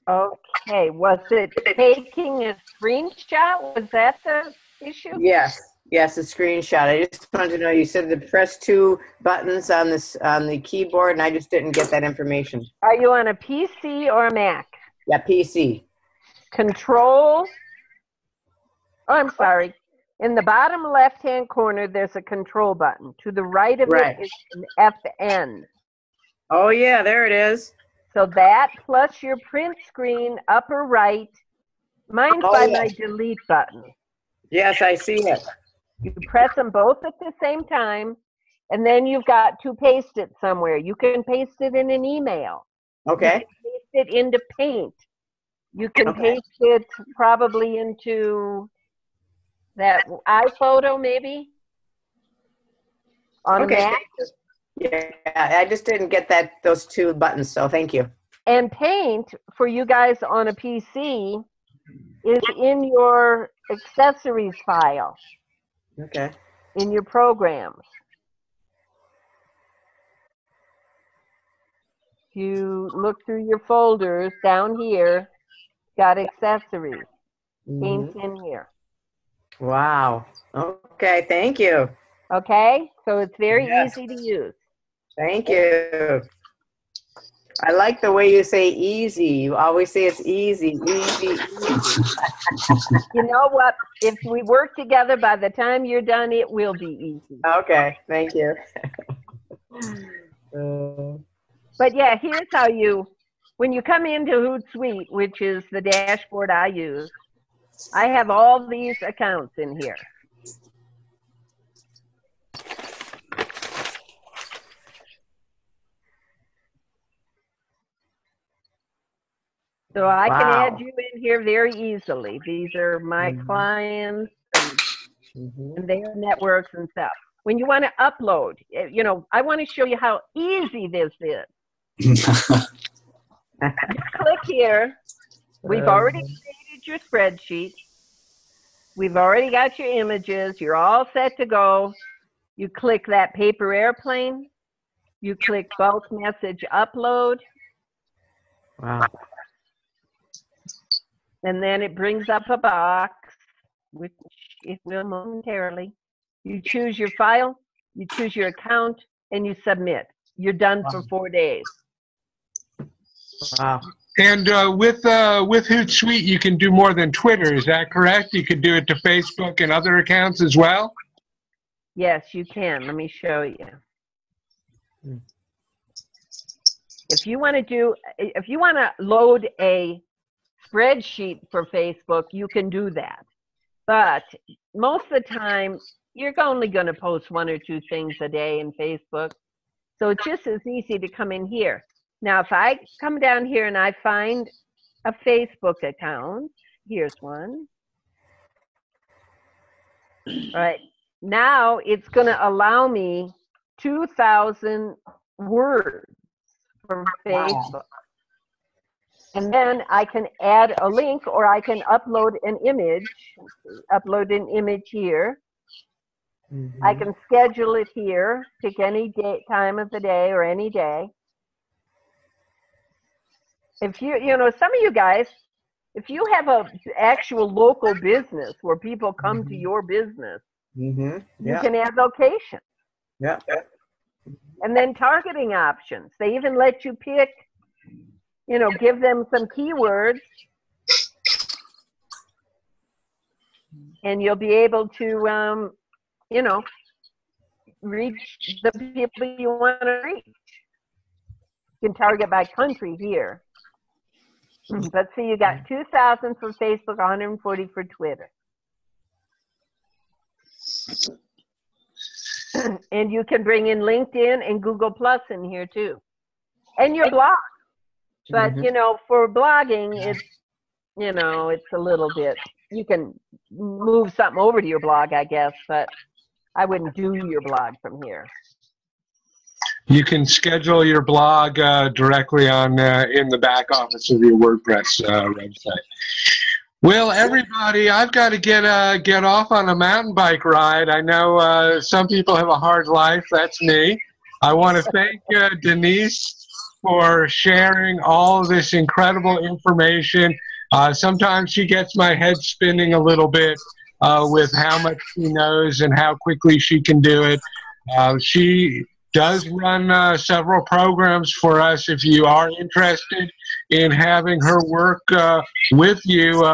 [SPEAKER 2] Okay, was it taking a screenshot? Was that the issue?
[SPEAKER 8] Yes, a screenshot. I just wanted to know, you said to press 2 buttons on the keyboard, and I just didn't get that information.
[SPEAKER 2] Are you on a PC or a Mac?
[SPEAKER 8] Yeah, PC.
[SPEAKER 2] Control. Oh, I'm sorry. In the bottom left-hand corner, there's a control button. To the right of it is an FN.
[SPEAKER 8] Oh, yeah, there it is.
[SPEAKER 2] So that plus your print screen, upper right. Mine's by my delete button.
[SPEAKER 8] Yes, I see it.
[SPEAKER 2] You press them both at the same time, and then you've got to paste it somewhere. You can paste it in an email.
[SPEAKER 8] Okay.
[SPEAKER 2] You can paste it into Paint. You can paste it probably into that iPhoto, maybe? On a Mac?
[SPEAKER 8] Yeah, I just didn't get those 2 buttons, so thank you.
[SPEAKER 2] And Paint, for you guys on a PC, is in your accessories file.
[SPEAKER 8] Okay.
[SPEAKER 2] In your programs. If you look through your folders down here, got accessories. Paint's in here.
[SPEAKER 8] Wow. Okay, thank you.
[SPEAKER 2] Okay, so it's very easy to use.
[SPEAKER 8] Thank you. I like the way you say easy. You always say it's easy, easy, easy.
[SPEAKER 2] You know what? If we work together, by the time you're done, it will be easy.
[SPEAKER 8] Okay, thank you.
[SPEAKER 2] But yeah, here's how when you come into Hootsuite, which is the dashboard I use, I have all these accounts in here. So I can add you in here very easily. These are my clients. and their networks and stuff. When you want to upload, you know, I want to show you how easy this is. Click here. We've already created your spreadsheet. We've already got your images. You're all set to go. You click that paper airplane. You click bulk message upload.
[SPEAKER 8] Wow.
[SPEAKER 2] And then it brings up a box, which it will momentarily. You choose your file, you choose your account, and you submit. You're done for 4 days.
[SPEAKER 8] Wow.
[SPEAKER 1] And with Hootsuite, you can do more than Twitter. Is that correct? You could do it to Facebook and other accounts as well?
[SPEAKER 2] Yes, you can. Let me show you. If you want to load a spreadsheet for Facebook, you can do that. But most of the time, you're only going to post 1 or 2 things a day in Facebook. So it's just as easy to come in here. Now, if I come down here and I find a Facebook account, here's one. All right. Now it's going to allow me 2,000 words for Facebook. Wow. And then I can add a link, or I can upload an image. Upload an image here. I can schedule it here. Pick any time of the day or any day. If you know, some of you guys, if you have a actual local business where people come to your business, you can add location.
[SPEAKER 8] Yeah.
[SPEAKER 2] And then targeting options. They even let you pick, you know, give them some keywords, and you'll be able to, you know, reach the people you want to reach. You can target by country here. But see, you got 2,000 for Facebook, 140 for Twitter. And you can bring in LinkedIn and Google Plus in here too. And your blog. But, you know, for blogging, it's, you know, it's a little bit, you can move something over to your blog, I guess, but I wouldn't do your blog from here.
[SPEAKER 1] You can schedule your blog directly on in the back office of your WordPress website. Well, everybody, I've got to get off on a mountain bike ride. I know some people have a hard life. That's me. I want to thank Denise for sharing all of this incredible information. Sometimes she gets my head spinning a little bit with how much she knows and how quickly she can do it. She does run several programs for us. If you are interested in having her work with you,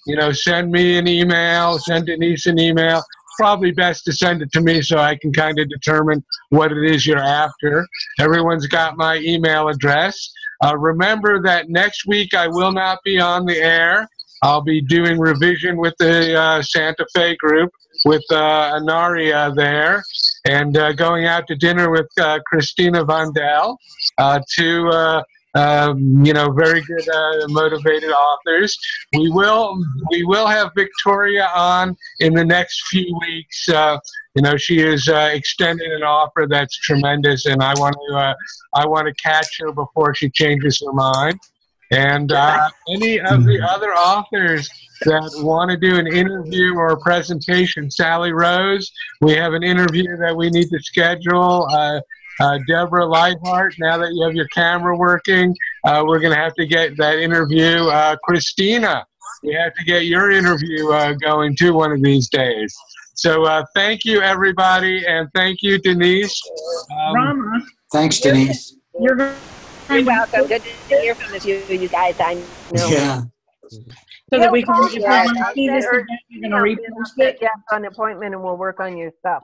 [SPEAKER 1] you know, send me an email, send Denise an email. Probably best to send it to me so I can kind of determine what it is you're after. Everyone's got my email address. Remember that next week I will not be on the air. I'll be doing revision with the Santa Fe group with Anaria there, and going out to dinner with Christina Vandel, two you know, very good motivated authors. We will have Victoria on in the next few weeks. You know, she is extending an offer that's tremendous, and I want to catch her before she changes her mind. And any of the other authors that want to do an interview or a presentation, Sally Rose, we have an interview that we need to schedule. Deborah Lightheart, now that you have your camera working, we're going to have to get that interview. Christina, we have to get your interview going too one of these days. So thank you, everybody, and thank you, Denise.
[SPEAKER 3] Rama,
[SPEAKER 4] Thanks, Denise.
[SPEAKER 3] you're
[SPEAKER 2] welcome. Good to hear from you guys. I know.
[SPEAKER 4] Yeah.
[SPEAKER 3] so that we can, if we want to see this again, you're going to repost it.
[SPEAKER 2] Yeah, an appointment, and we'll work on your stuff.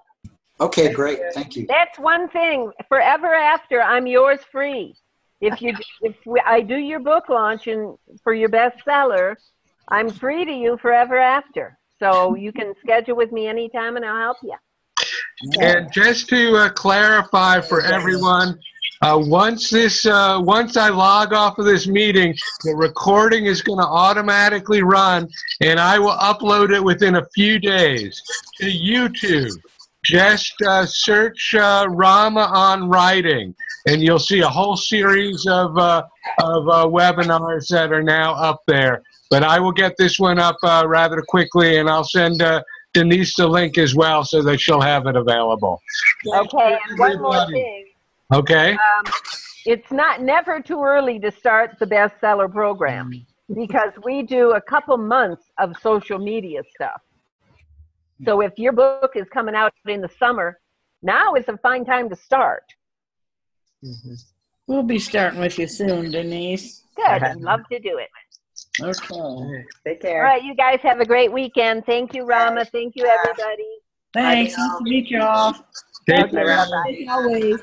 [SPEAKER 4] Okay, great. Thank you.
[SPEAKER 2] That's one thing. Forever After, I'm yours free. I do your book launch and for your bestseller, I'm free to you forever after. So you can schedule with me anytime, and I'll help you.
[SPEAKER 1] And just to clarify for everyone, Once I log off of this meeting, the recording is going to automatically run, and I will upload it within a few days to YouTube. Just search Rama on writing, and you'll see a whole series of webinars that are now up there. But I will get this one up rather quickly, and I'll send Denise the link as well so that she'll have it available.
[SPEAKER 2] Okay, and one more thing.
[SPEAKER 1] Okay.
[SPEAKER 2] It's never too early to start the bestseller program, because we do a couple months of social media stuff. So if your book is coming out in the summer, now is a fine time to start.
[SPEAKER 3] We'll be starting with you soon, Denise.
[SPEAKER 2] Good. I'd love to do it.
[SPEAKER 3] Okay.
[SPEAKER 8] Take care.
[SPEAKER 2] All right, you guys have a great weekend. Thank you, Rama. Thank you, everybody.
[SPEAKER 3] Thanks. Nice to meet you all.
[SPEAKER 1] Take
[SPEAKER 2] care.
[SPEAKER 1] care.
[SPEAKER 2] Bye-bye.
[SPEAKER 6] Always.